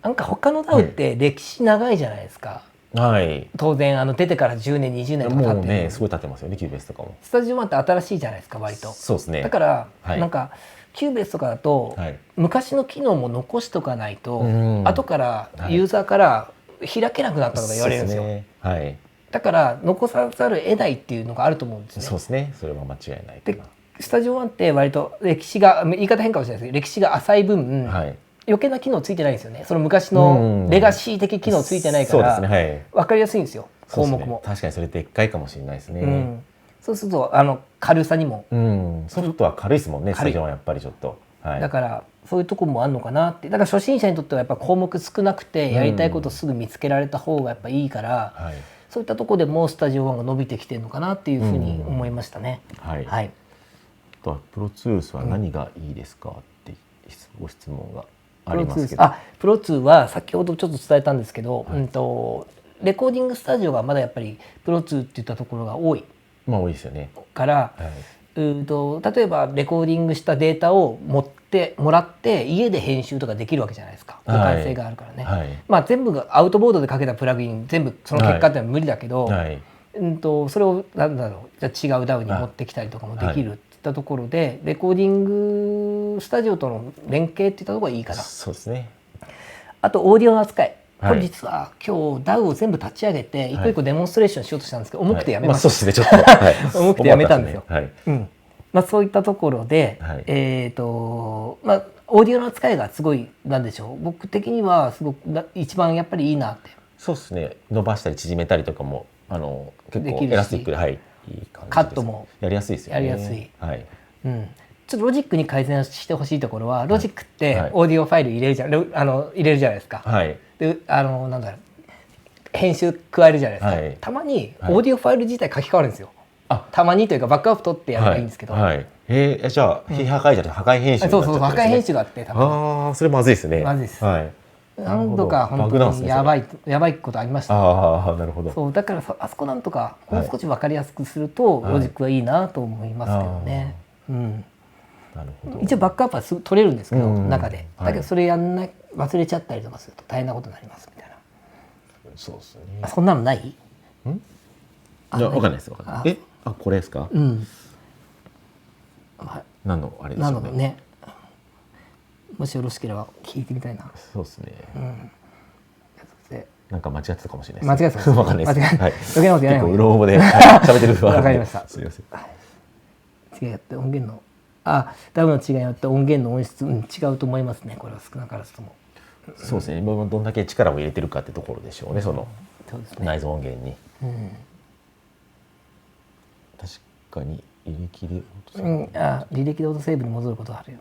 なんか他の DAO って歴史長いじゃないですか。当然出てから10年20年とか経ってる。すごい経ってますよね、キューベースとかも。スタジオ1って新しいじゃないですか、割と。そうですね。だからなんかキューベースとかだと昔の機能も残しとかないと、後からユーザーから開けなくなったとか言われるんですよ。そうですね、はい、だから残さざるを得ないっていうのがあると思うんですね。そうですね、それは間違いないかな。でスタジオ1って割と歴史が、言い方変かもしれないですけど、歴史が浅い分、はい、余計な機能ついてないんですよね。その昔のレガシー的機能ついてないから、そうですね、はい、分かりやすいんですよ、項目も。確かにそれでっかいかもしれないですね。そうすると軽さにも、ソフトは軽いですもんね、スタジオはやっぱりちょっと、はい、だからそういうところもあるのかなって。だから初心者にとってはやっぱ項目少なくてやりたいことすぐ見つけられた方がやっぱいいから、はい、そういったところでもうスタジオ1が伸びてきてるのかなっていうふうに思いましたね。はい、はい、あとはプロツールスは何がいいですかってご質問がありますけど、プロツーは先ほどちょっと伝えたんですけど、はい、レコーディングスタジオがまだやっぱりプロツーっていったところが多い、多いですよね。から、はい、例えばレコーディングしたデータをもらって家で編集とかできるわけじゃないですか。互換性があるからね、はい、全部がアウトボードでかけたプラグイン全部その結果っていうのは無理だけど、はい、それをじゃあ違う DAW に持ってきたりとかもできるっていったところで、はい、レコーディングスタジオとの連携っていったところがいいかな。そうですね。あとオーディオの扱い、これ実は今日 DAW を全部立ち上げて一個一個デモンストレーションしようとしたんですけど、重くてやめました。そうですね、ちょっと、はい、重くてやめたんですよ。はい、そういったところで、はい、オーディオの扱いがすごいなんでしょう、僕的にはすごく一番やっぱりいいなって。そうですね、伸ばしたり縮めたりとかも結構エラスティックで、はい、いい感じです。カットもやりやすいですよね。やりやすい、はい、ちょっとロジックに改善してほしいところは、ロジックってオーディオファイル入れるじゃないですか。はい、でなんだろう、編集加えるじゃないですか、はい、たまにオーディオファイル自体書き換わるんですよ、はい、たまにというかバックアップ取ってやればいいんですけど、はいはい、じゃあ非破壊じゃなくて破壊編集になっちゃったんですね。そう破壊編集があって、多分それまずいですね。まずいです、はい、何度か本当にやばいことありました。なるほど。そうだからあそこなんとかもう少し分かりやすくすると、ロジックはいいなと思いますけどね。なるほど。一応バックアップはすぐ取れるんですけど、中でだけどそれ忘れちゃったりとかすると大変なことになりますみたいな。そうですね。そんなのない？いや、わかんないです。わかんない。これですか？何のあれですかね。もしよろしければ聞いてみたいな。そうですね。なんか間違ってたかもしれないです。間違ってた。わかんないです。はい。余計なことやらない。結構うろ覚えで喋ってる。わかりました。すみません。違って音源のダウの違いによって音源の音質、違うと思いますね。これは少なからずとも。そうですね。どんだけ力を入れてるかってところでしょうね。その内蔵音源に。確かに履歴で履歴でオートセーブに戻ることがあるよ。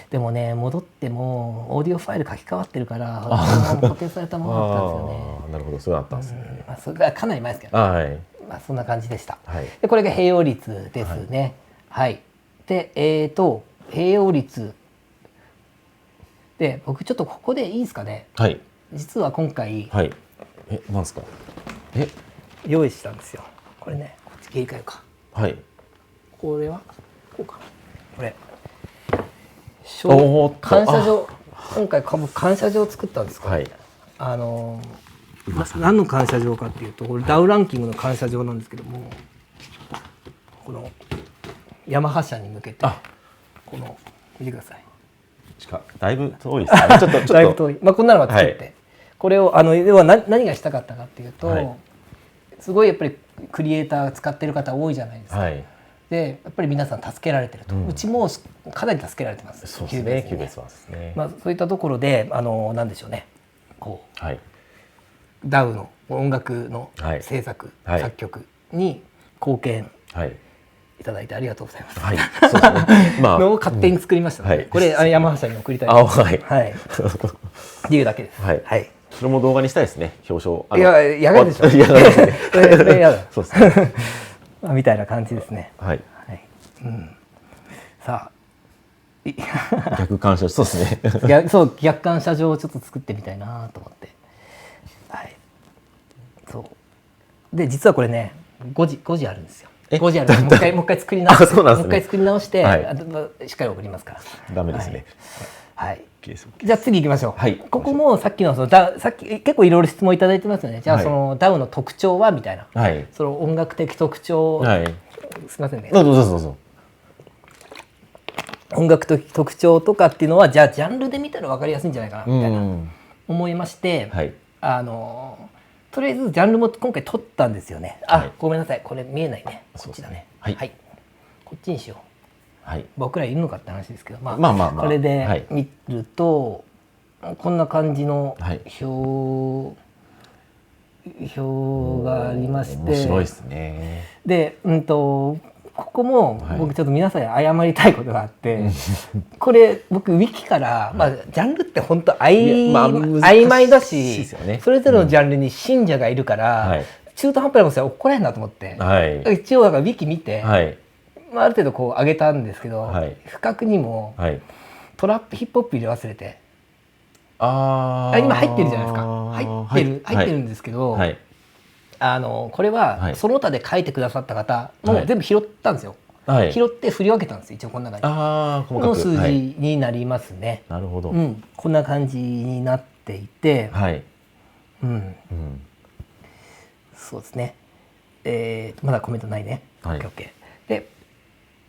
でもね、戻ってもオーディオファイル書き換わってるから固定されたままだったんですよね。なるほど、そうだったんですね。それがかなり前ですけど、そんな感じでした。でこれが併用率ですね。はい。で併用率で、僕ちょっとここでいいですかね。はい。実は今回、はい。なんですか。用意したんですよ。これね、こっち切り替えるか。はい。これはこうかな。これ。感謝状。今回感謝状を作ったんですか。はい。何の感謝状かっていうと、これダウランキングの感謝状なんですけども、このヤマハ社に向けてこの見てください。だいぶ遠いですね。ちょっとだいぶ遠い。こんなのが作って、これを要は何がしたかったかっていうと、すごいやっぱりクリエイター使ってる方多いじゃないですか。でやっぱり皆さん助けられてると、うちもかなり助けられてます。そうですね。キューベースはですね。そういったところでなんでしょうね。こうダウの音楽の制作、作曲に貢献いただいてありがとうございます。はい。そうですね。のを勝手に作りましたので、これヤマハ社に送りたいです。はい。っていうだけです。はい。それも動画にしたいですね。表彰。いややがるでしょ。いやそれやだ。そうですね。みたいな感じですね。はい。さあ。逆感謝、そうですね。逆感謝状をちょっと作ってみたいなと思って。はい。そうで実はこれね5時あるんですよ。5時ある。もう一回作り直して、もう一回作り直してしっかり送りますから。ダメですね。はい。じゃあ次行きましょう。はい。ここもさっきのさっき結構いろいろ質問いただいてますよね。じゃあそのダウの特徴はみたいな。はい。その音楽的特徴。はい。すみませんね。どうぞ。音楽的特徴とかっていうのはじゃあジャンルで見たら分かりやすいんじゃないかなみたいな。思いまして、はい、とりあえずジャンルも今回取ったんですよね。あ、はい、ごめんなさい、これ見えないね。こっちだね。はい、はい、こっちにしよう。はい、僕らいるのかって話ですけど、まあこれで見ると、はい、こんな感じの表がありまして、面白いですね。で、ここも僕ちょっと皆さんに謝りたいことがあって、はい、これ僕ウィキから、ジャンルって本当曖昧だし、ね、それぞれのジャンルに信者がいるから、中途半端なことは怒られんなと思って、はい、一応だからウィキ見て、はい、ある程度こう上げたんですけど、はい、不覚にも、はい、トラップヒップホップ入れ忘れて、今入ってるじゃないですか。入ってるんですけど、はい、これはその他で書いてくださった方も全部拾ったんですよ。はい、拾って振り分けたんです一応この中に。の数字になりますね。なるほど。こんな感じになっていて、はい、そうですね。まだコメントないね。はい、OK。で、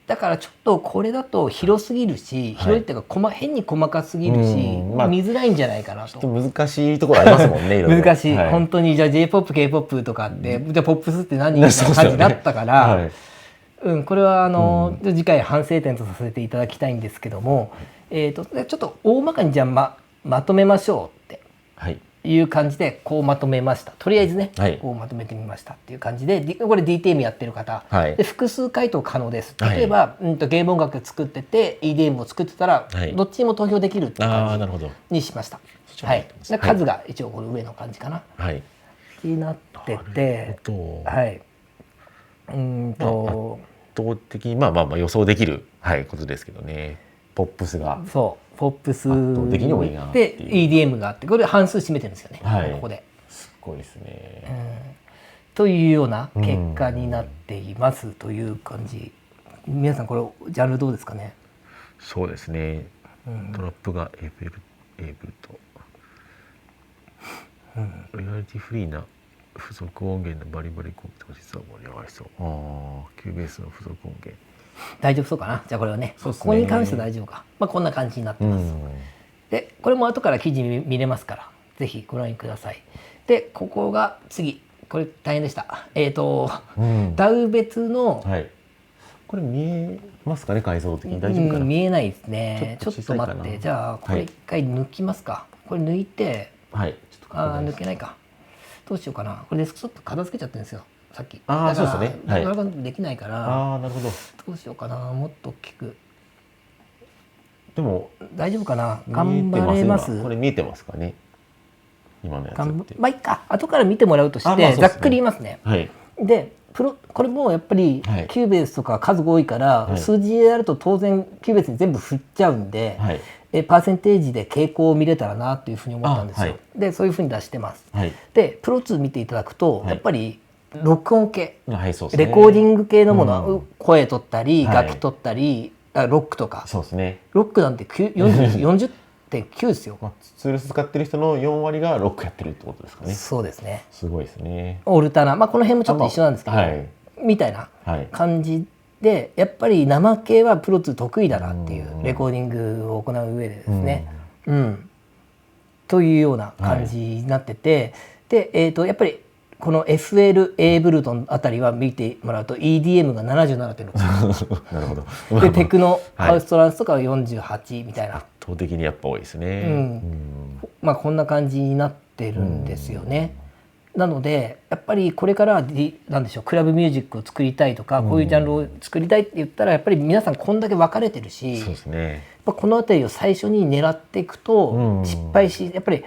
だからちょっとこれだと広すぎるし、広いっていうか変に細かすぎるし、見づらいんじゃないかなと。ちょっと難しいところありますもんね。難しい、本当にじゃあ J-POP、K-POP とかって、じゃあポップスって何みたいな感じになったから、これは次回反省点とさせていただきたいんですけども、ちょっと大まかにじゃあまとめましょうって。いう感じでこうまとめました。とりあえずね、こうまとめてみましたっていう感じで、これ DTM やってる方、で複数回答可能です。例えば、ゲーム音楽作ってて EDM を作ってたら、どっちにも投票できるっていう感じにしました。はい、数が一応この上の感じかな、になってて、はい、圧倒的に予想できる、ことですけどね。ポップスがポップス的に多いなで EDM があって、これ半数占めてるんですよね、ここで。すごいですね、というような結果になっていますという感じ。皆さんこれジャンルどうですかね。そうですね、トラップがエブルと、リアリティフリーな付属音源のバリバリコンピューターが実は盛り上がりそう。キューベースの付属音源大丈夫そうかな。じゃあこれはね、ここに関しては大丈夫か。こんな感じになってます。で、これも後から記事見れますから、ぜひご覧ください。で、ここが次、これ大変でした。ダウ別の、これ見えますかね、解像的に大丈夫かな。見えないですね。ちょっと待って、じゃあこれ一回抜きますか。これ抜いて、抜けないか。どうしようかな。これデスクトップ片付けちゃってるんですよ。さっき。そうですね。なかなかできないから。なるほど。どうしようかな。もっと大きく。でも大丈夫かな。頑張れます。これ見えてますかね。今のやつって。いいか。後から見てもらうとして、ざっくり言いますね。で、これもやっぱりキューベースとか数が多いから、数字でやると当然キューベースに全部振っちゃうんで、パーセンテージで傾向を見れたらなというふうに思ったんですよ。で、そういうふうに出してます。で、プロ2見ていただくと、やっぱり録音系、レコーディング系のものは声取ったり、楽器取ったり、ロックとか。ロックなんて40.9 ですよ。ツールス使ってる人の4割がロックやってるってことですかね。そうですね。すごいですね。オルタナ、この辺もちょっと一緒なんですけど、みたいな感じで、やっぱり生系はプロ2得意だなっていう、レコーディングを行う上でですね。というような感じになってて、で、やっぱりこの FL、エイブルトンあたりは見てもらうと EDM が 77.6 なるほど。でテクノハウストランスとかは48みたいな。圧倒的にやっぱ多いですね。こんな感じになってるんですよね。なのでやっぱりこれからなんでしょう、クラブミュージックを作りたいとか、こういうジャンルを作りたいって言ったらやっぱり皆さんこんだけ分かれてるし、そうですね、この辺りを最初に狙っていくと失敗し、やっぱり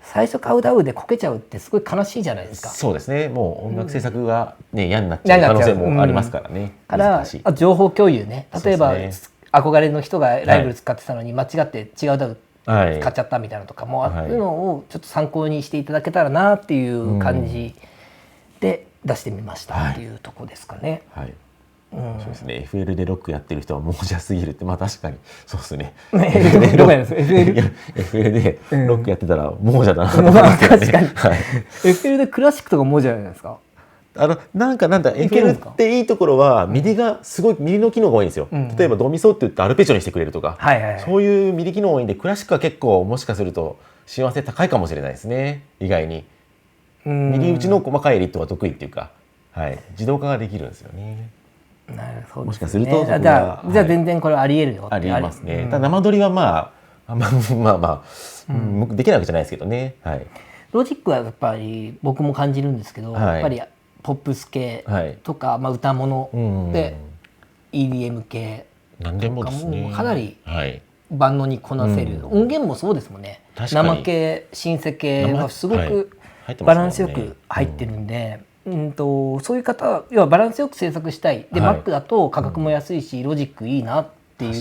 最初買うダウでこけちゃうってすごい悲しいじゃないですか。そうですね。もう音楽制作がね、嫌になっちゃう可能性もありますからね。から情報共有ね。例えば憧れの人がライブル使ってたのに間違って違うダウ使っちゃったみたいなのとかもあるのをちょっと参考にしていただけたらなっていう感じで出してみましたっていうとこですかね。そうですね。FL でロックやってる人は亡者すぎるって、確かにそうですね。どこやるんですか FL でロックやってたら亡者だなと思いますけどね。確かに。FL でクラシックとか亡者じゃないですか。なんだ FL っていいところはミディがすごいミディの機能が多いんですよ。例えばドミソって言ってアルペジオにしてくれるとか、そういうミディ機能多いんで、クラシックは結構もしかすると親和性高いかもしれないですね。意外に右打ちの細かいエリットが得意っていうか、はい、自動化ができるんですよね。なるほど、ね、もしかするとじゃあ全然これありえるよってありえますね。ただ生撮りはまあ、できないわけじゃないですけどね。はい、ロジックはやっぱり僕も感じるんですけど、やっぱりポップス系とか、歌物で EDM 系とかもかなり万能にこなせる、音源もそうですもんね。生系シンセ系がすごくバランスよく入ってるんで、そういう方は要はバランスよく制作したいで、Mac だと価格も安いし、ロジックいいなっていう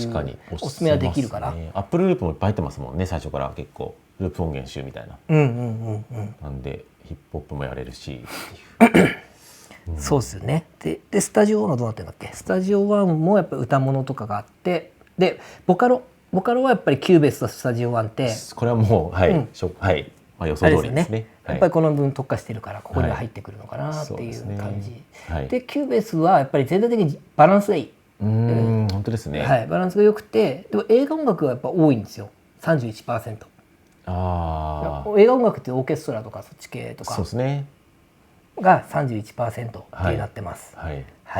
おすすめはできるから。アップルループもいっぱい入ってますもんね、最初から。結構ループ音源集みたいな、なんでヒップホップもやれるしそうですよね。でスタジオ1はどうなってるんだっけ。スタジオ1もやっぱり歌物とかがあって、でボカロはやっぱりキューベースとスタジオ1ってこれはもうはい、予想通りですね。やっぱりこの分特化してるからここには入ってくるのかなっていう感じで、キューベースはやっぱり全体的にバランスがいい。本当ですね。はい、バランスが良くて、でも映画音楽がやっぱ多いんですよ。31%。映画音楽ってオーケストラとかそっち系とかが 31% ってなってます。は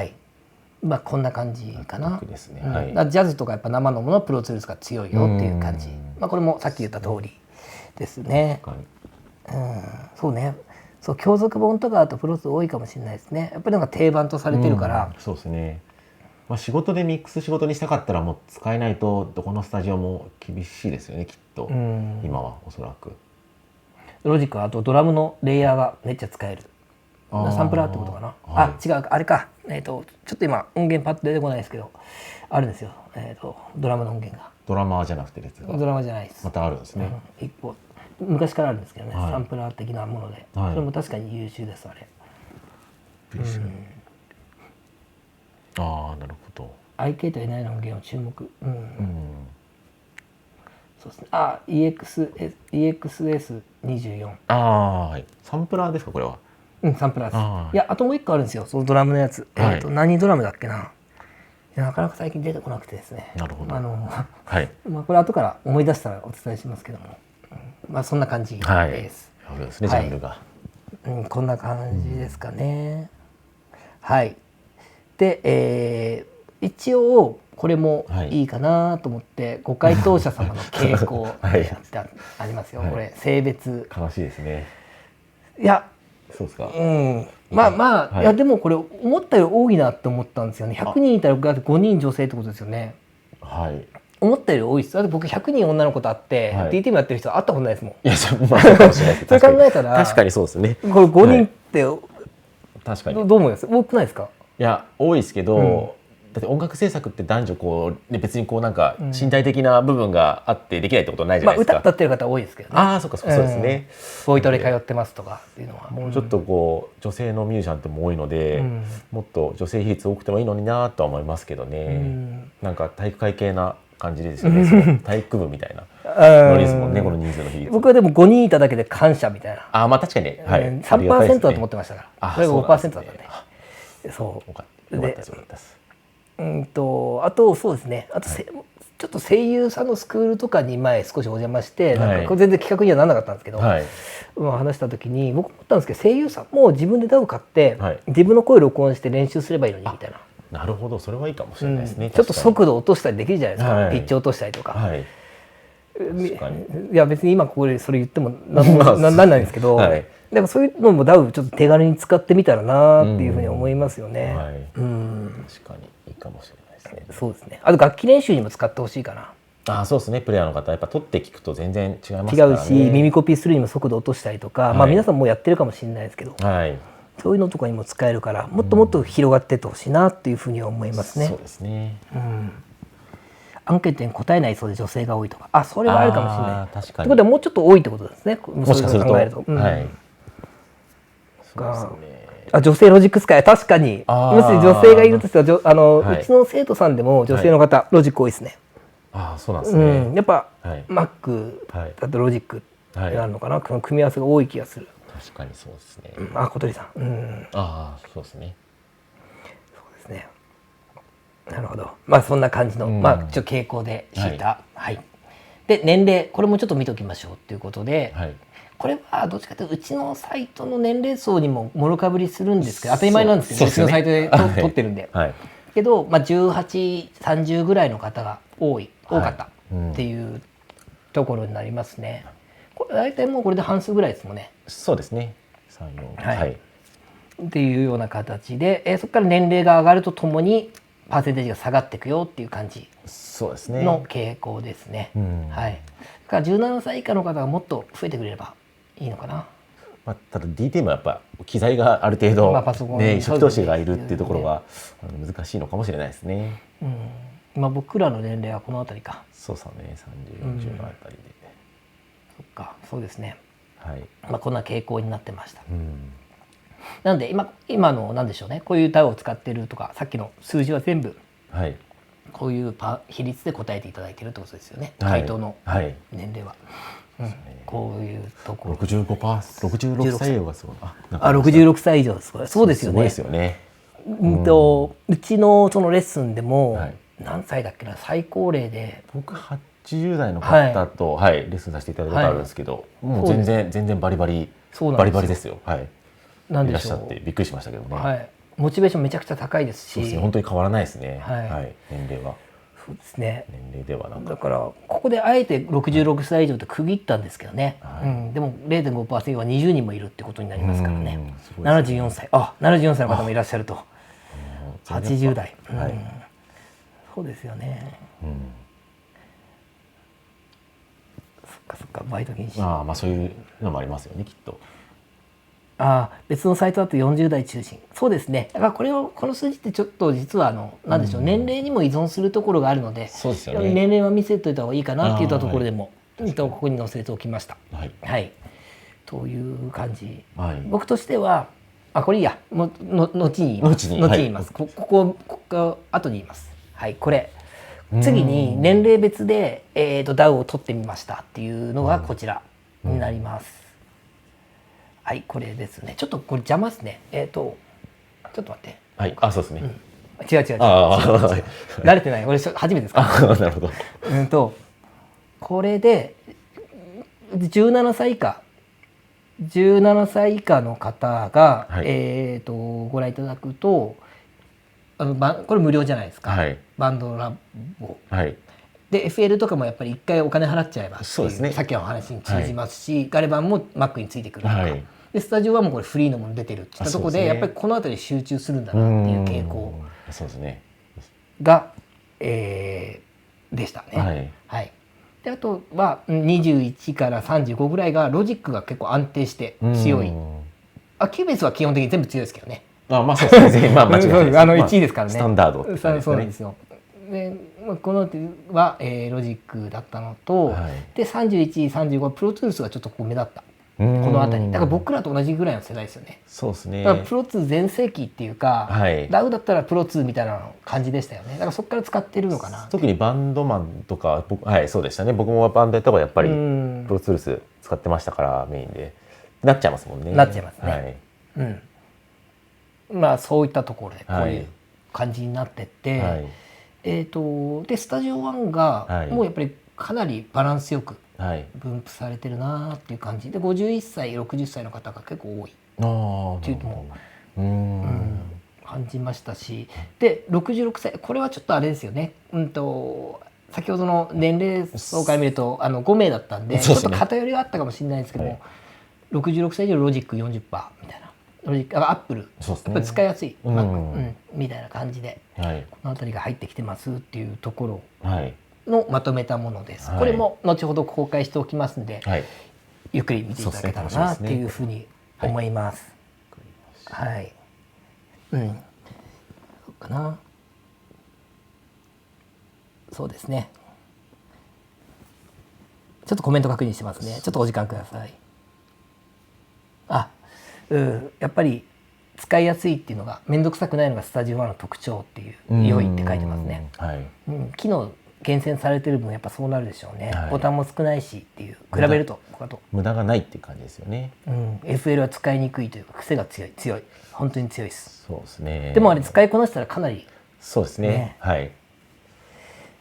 い、こんな感じかな。ジャズとかやっぱ生のものはプロツールスが強いよっていう感じ。これもさっき言った通りですね。そうね。そう、共属本とかだとプロツ多いかもしれないですね。やっぱりなんか定番とされてるから。そうですね。仕事でミックス仕事にしたかったらもう使えないとどこのスタジオも厳しいですよね、きっと。今はおそらくロジックはあとドラムのレイヤーがめっちゃ使える。サンプラーってことかな。違う、あれか。ちょっと今音源パッと出てこないですけど、あるんですよ。ドラムの音源が。ドラマーじゃなくてですか。ドラマじゃないです。またあるんですね。一個昔からあるんですけどね、サンプラー的なもので、それも確かに優秀です、あれ。なるほど。IK と N の音源を注目。そうですね。EXS24。サンプラーですか、これは。サンプラーです。いや、あともう一個あるんですよ、そのドラムのやつ。何ドラムだっけな。なかなか最近出てこなくてですね。なるほど。これ後から思い出したらお伝えしますけども、そんな感じです。そうですね、ジャンルが。こんな感じですかね。はい。で、一応これもいいかなと思ってご回答者様の傾向ってありますよ。これ性別。悲しいですね。いや、そうですか。いやでもこれ思ったより多いなって思ったんですよね。100人いたら5人女性ってことですよね。思ったより多いです。だって僕100人女の子と会って DTM やってる人会ったことないですもん。いや、そうかもしれないです。それ考えたら確かにそうですね。これ5人って確かにどう思います？多くないですか？いや、多いですけど、だって音楽制作って男女別になんか身体的な部分があってできないってことはないじゃないですか。歌ってる方多いですけどね。そうか、そうですね。ボイトレ通ってますとかっていうのはもうちょっと女性のミュージシャンっても多いので、もっと女性比率多くてもいいのになとは思いますけどね。なんか体育会系な感じですよね。体育部みたいなノリですもんね、この人数の比率。僕はでも5人いただけで感謝みたいな。確かに 3% だと思ってましたから、それが 5% だったんで。そう。あとそうですね。あとちょっと声優さんのスクールとかに前少しお邪魔して、なんかこれ全然企画にはならなかったんですけど、話した時に僕思ったんですけど、声優さんも自分でダウ買って自分の声録音して練習すればいいのにみたいな。なるほど、それはいいかもしれないですね。ちょっと速度落としたりできるじゃないですか、ピッチ落としたりとか。いや別に今ここでそれ言ってもなんないんですけど、でもそういうのもダウちょっと手軽に使ってみたらなっていうふうに思いますよね。確かにいいかもしれないですね。そうですね。あと楽器練習にも使ってほしいかな。そうですね。プレイヤーの方やっぱ取って聞くと全然違いますからね。違うし、耳コピーするにも速度落としたりとか、皆さんもうやってるかもしれないですけど、そういうのとかにも使えるから、もっともっと広がっていってほしいなっていうふうには思いますね。そうですね。アンケートに答えないそうで女性が多いとか、それはあるかもしれない。確かに。ってことはもうちょっと多いってことですね。もしかすると。女性ロジック使い、確かに。もし女性がいるとしたら、うちの生徒さんでも女性の方、ロジック多いですね。そうなんですね。やっぱ Mac だとロジックになるのかな。組み合わせが多い気がする。確かにそうですね。小鳥さん。そうですね。そうですね。なるほど。そんな感じのちょっと傾向で知った。で年齢これもちょっと見ておきましょうっていうことで、はい、これはどっちかというとうちのサイトの年齢層にももろかぶりするんですけど、当たり前なんですけど、うちのサイトで撮ってるんで、はい、けど、18、30ぐらいの方が多かったっていうところになりますね。これ大体もうこれで半数ぐらいですもんね。そうですね。3、4、はい。っていうような形で、そこから年齢が上がるとともにパーセンテージが下がっていくよっていう感じの傾向ですね。はい。だから17歳以下の方がもっと増えてくれればいいのかな。ただ DTM はやっぱ機材がある程度、初期投資がいるっていうところが難しいのかもしれないですね。僕らの年齢はこの辺りか。そうですね、30、40のあたりで。そっか、そうですね。はい。こんな傾向になってました。なので今の何でしょうね、こういうDAOを使ってるとかさっきの数字は全部こういう比率で答えていただいてるってことですよね、回答の年齢は。こういうところ 66歳以上がすごい。66歳以上です。そうですよね。すごいですよね。うちのそのレッスンでも何歳だっけな、最高齢で僕80代の方とレッスンさせていただいたことあるんですけど、もう全然バリバリですよ。なんでしょう。いらっしゃってびっくりしましたけどね。モチベーションめちゃくちゃ高いですし、そうですね、本当に変わらないですね。年齢は。そうですね。年齢ではなんか。だからここであえて66歳以上って区切ったんですけどね。でも 0.5% は20人もいるってことになりますからね。74歳、74歳の方もいらっしゃると。80代。そうですよね。そっかバイト禁止。そういうのもありますよね、きっと。別のサイトだと40代中心。そうですね。だからこの数字ってちょっと実は何でしょう、年齢にも依存するところがあるので、そうですよね、年齢は見せといた方がいいかなっていったところでも、ここに載せておきました。という感じ。僕としてはこれいいや、後に言います。ここ後に言います。これ次に年齢別でDAO を取ってみましたっていうのがこちらになります。これですね。ちょっとこれ邪魔ですね。ちょっと待って。そうですね。違う。慣れてない。俺初めてですか。なるほど。これで17歳以下の方がご覧いただくと、これ無料じゃないですか。バンドラボ。で FL とかもやっぱり1回お金払っちゃえばっていうさっきの話に通じますし、ガレ版も Mac についてくるとか。でスタジオはもうこれフリーのもの出てるっていったところで、やっぱりこの辺り集中するんだなっていう傾向がでしたね。であとは21から35ぐらいがロジックが結構安定して強い。キューベースは基本的に全部強いですけどね。そうですね。間違いないです。1位ですからね。スタンダードってそうなんですよ。でこのはロジックだったのと、で31、35はプロトゥースがちょっと目立った。この辺りだから僕らと同じぐらいの世代ですよね。そうですね。だからプロ2全盛期っていうか、DAO だったらプロ2みたいな感じでしたよね。だからそこから使ってるのかな。特にバンドマンとかそうでしたね。僕もバンドやった方がやっぱりプロツールス使ってましたからメインでなっちゃいますもんね。なっちゃいますね。そういったところでこういう感じになってって、でスタジオ1がもうやっぱりかなりバランスよく分布されてるなっていう感じで、51歳60歳の方が結構多いっていうのも感じましたし、で66歳これはちょっとあれですよね。先ほどの年齢層から見ると5名だったんでちょっと偏りがあったかもしれないですけども、66歳以上ロジック 40% みたいな、ロジックアップルやっぱり使いやすいみたいな感じでこの辺りが入ってきてますっていうところのまとめたものです。これも後ほど公開しておきますので、ゆっくり見ていただけたらなっていうふうに思います。そうかな。そうですね。ちょっとコメント確認してますね。ちょっとお時間ください。やっぱり使いやすいっていうのが、面倒くさくないのがスタジオ1の特徴っていう、良いって書いてますね。機能厳選されてる分やっぱそうなるでしょうね。ボタンも少ないしっていう、比べると無駄がないっていう感じですよね。FL は使いにくいというか癖が強い本当に強いです。そうですね。でもあれ使いこなしたらかなりそうですね。っ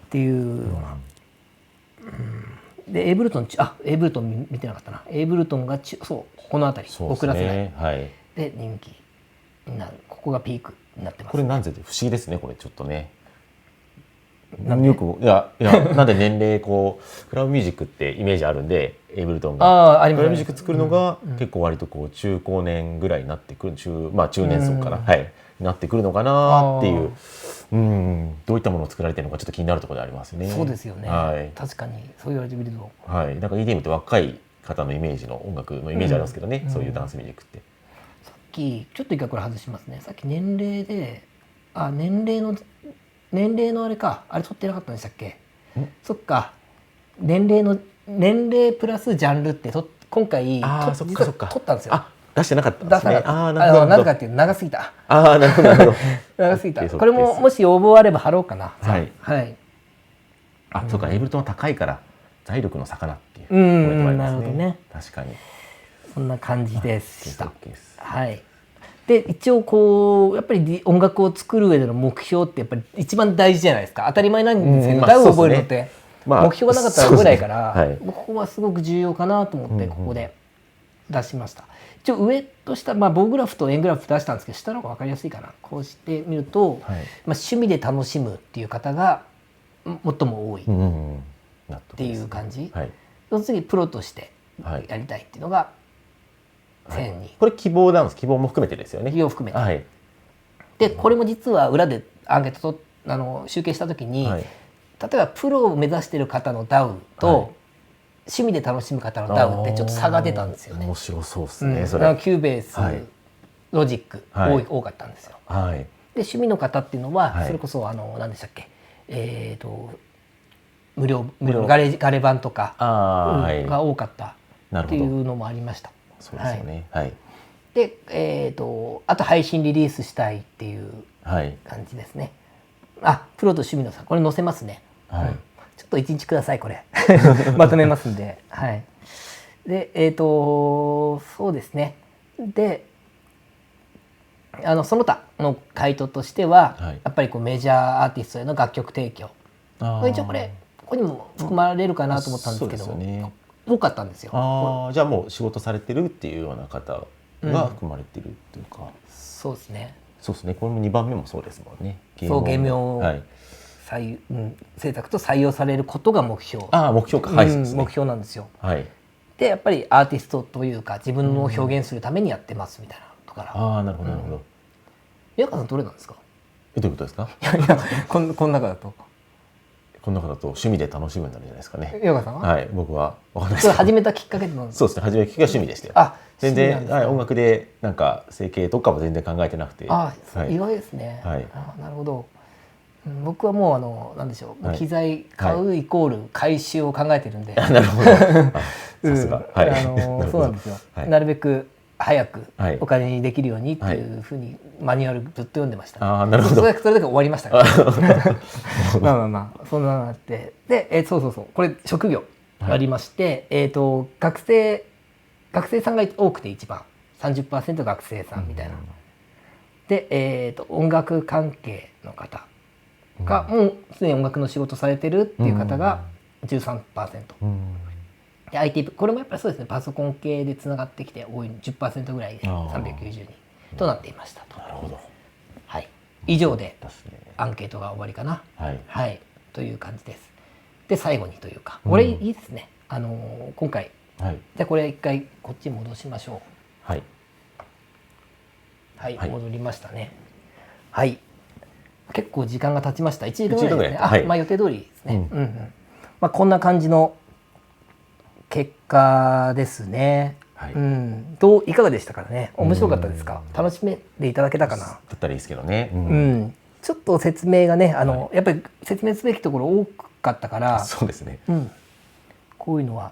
ていうようなでエイブルトン見てなかったな。エイブルトンがそうこの辺り、僕ら世代、はい、で人気になる。ここがピークになってます、ね。これなんで不思議ですね。これちょっとね。よくいやなんで年齢こうクラブミュージックってイメージあるんで、エイブルトンがクラブミュージック作るのが結構割とこう中高年ぐらいになってくる、中年層かな、はい、なってくるのかなっていう、どういったものを作られてるのかちょっと気になるところでありますね。そうですよね、はい、確かにそう言われてみると、はい、なんか EDM って若い方のイメージの音楽のイメージありますけどね、そういうダンスミュージックって。さっきちょっと一回これ外しますね。さっき年齢で年齢のあれか、あれ取ってなかったんでしたっけ？そっか、年齢プラスジャンルって今回そっか取ったんですよ。出してなかったんですね。なぜかっていうと長すぎた。なるほど長すぎた。これももし応募あれば貼ろうかな。はいはい。そうか、エイブルトンは高いから財力の差かなっていう。なるほどね。確かに。そんな感じでした。はい。で一応こうやっぱり音楽を作る上での目標ってやっぱり一番大事じゃないですか。当たり前なんですけど、ダウを覚えるのって目標がなかったら覚えないから、ここはすごく重要かなと思ってここで出しました。一応上と下、棒グラフと円グラフ出したんですけど、下の方が分かりやすいかな。こうしてみると、趣味で楽しむっていう方が最も多いっていう感じ。その次プロとしてやりたいっていうのが1000人。これ希望なんです。希望も含めてですよね。希望含めて。でこれも実は裏でアンケート集計した時に、例えばプロを目指している方のダウと、趣味で楽しむ方のダウってちょっと差が出たんですよね。面白そうですね。それキューベース、ロジック多かったんですよ。で趣味の方っていうのはそれこそ何でしたっけ、無料ガレ版とかが多かったっていうのもありました。そうですよね。であと配信リリースしたいっていう感じですね。プロと趣味の差、これ載せますね。ちょっと1日ください、これまとめますんで。でそうですね。でその他の回答としては、やっぱりこうメジャーアーティストへの楽曲提供、一応ここにも含まれるかなと思ったんですけど、多かったんですよ。じゃあもう仕事されてるっていうような方が含まれてるというか。そうですね。そうですね。これも2番目もそうですもんね。そう、ゲーム制作と採用されることが目標。目標か。目標なんですよ。でやっぱりアーティストというか自分を表現するためにやってますみたいなところから。なるほどなるほど。宮川さんどれなんですか？どういうことですか？いやこの中だと。この中だと趣味で楽しむんじゃないですかね。宮川さんは？はい、僕は分かんないです。始めたきっかけって何ですか？そうですね。始めたきっかけは趣味でしたよ。全然音楽でなんか整形とかも全然考えてなくて。意外ですね。なるほど。僕はもうなんでしょう。機材買うイコール回収を考えてるんで。なるほど。さすが。そうなんですよ。なるべく早くお金にできるようにっていうふうにマニュアルずっと読んでました。なるほど。それだけ終わりましたから。そんなのあって、でそうこれ職業ありまして、学生さんが多くて一番 30% 学生さんみたいな。で音楽関係の方がもうすでに音楽の仕事されてるっていう方が 13%。で IT これもやっぱりそうですね。パソコン系でつながってきて多い 10% ぐらいで390人となっていましたと。なるほど。以上でアンケートが終わりかな。という感じです。で最後にというか、これいいですね。今回じゃあこれ一回こっちに戻しましょう。戻りましたね。結構時間が経ちました。1時間ぐらいですね。予定通りですね。こんな感じの結果ですね。いかがでしたかね。面白かったですか。楽しめていただけたかな。だったらいいですけどね。ちょっと説明がね、やっぱり説明すべきところ多かったから。そうですね。こういうのは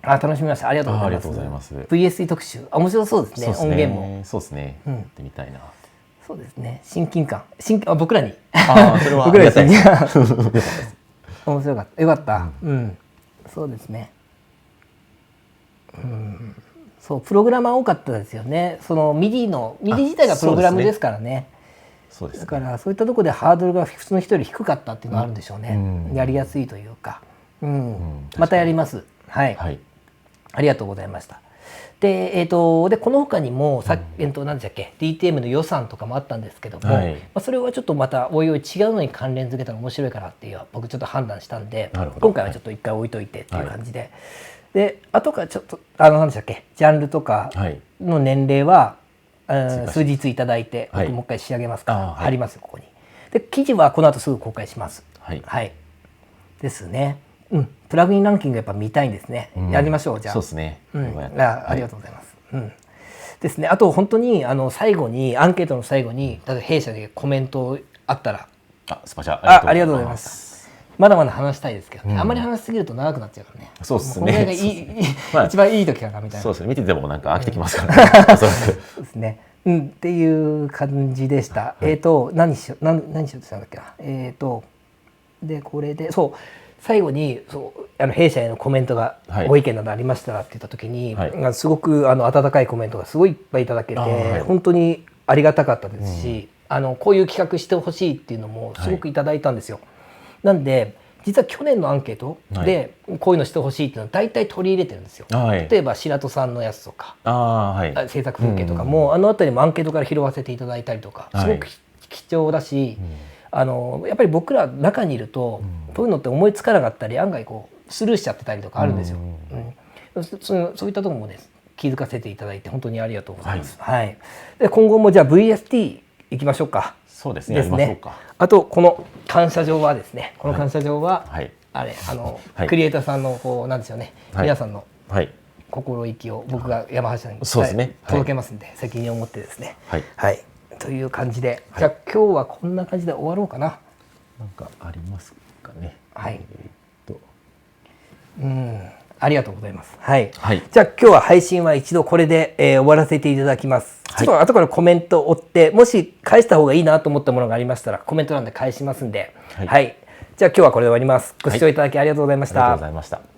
楽しみました。ありがとうございます。VSE 特集面白そうですね。音源も。そうですね。やってみたいな。そうですね。親近感。僕らに。それはありがたいです。面白かった。よかった。そうですね。そうプログラマー多かったですよね。そのMIDI自体がプログラムですからね。だからそういったところでハードルが普通の人より低かったっていうのがあるんでしょうね。やりやすいというか。またやります。はい、ありがとうございました。で、でこの他にも何でしたっけ DTM の予算とかもあったんですけども、それはちょっとまたおいおい違うのに関連付けたら面白いかなっていう僕ちょっと判断したんで、今回はちょっと一回置いといてっていう感じで、で後からちょっと何でしたっけジャンルとかの年齢は、数日いただいて、僕もう一回仕上げますから、貼りますよここに。で記事はこの後すぐ公開します。ですね。プラグインランキングやっぱ見たいんですね。やりましょうじゃあ。そうですね。ありがとうございます。ですね。あと本当に最後にアンケートの最後に例えば弊社でコメントあったら、スパチャありがとうございました。まだまだ話したいですけどね。あんまり話しすぎると長くなっちゃうからね。そうですね。一番いい時かなみたいな。そうですね。見ててもなんか飽きてきますからね。そうですね。っていう感じでした。何しようとしたんだっけな。でこれでそう。最後に弊社へのコメントがご意見などありましたらって言った時に、すごく温かいコメントがすごいいっぱいいただけて、本当にありがたかったですし、こういう企画してほしいっていうのもすごくいただいたんですよ。なんで実は去年のアンケートでこういうのしてほしいっていうのは大体取り入れてるんですよ。例えば白戸さんのやつとか制作風景とかもあたりもアンケートから拾わせていただいたりとかすごく貴重だし、やっぱり僕ら中にいると、こういうのって思いつかなかったり案外こうスルーしちゃってたりとかあるんですよ。そういったところもね気づかせていただいて本当にありがとうございます。で今後もじゃあ VST いきましょうか。そうですね。やりましょうか。あとこの感謝状はですね、この感謝状は、クリエイターさんのこうなんでしょうね、皆さんの心意気を僕が山橋さんに届けますんで、責任を持ってですね。という感じで、じゃあ今日はこんな感じで終わろうかな。なんかありますかね。ありがとうございます。じゃあ今日は配信は一度これで、終わらせていただきます。ちょっと後からコメントを追って、もし返した方がいいなと思ったものがありましたらコメント欄で返しますんで、じゃあ今日はこれで終わります。ご視聴いただきありがとうございました。ありがとうございました。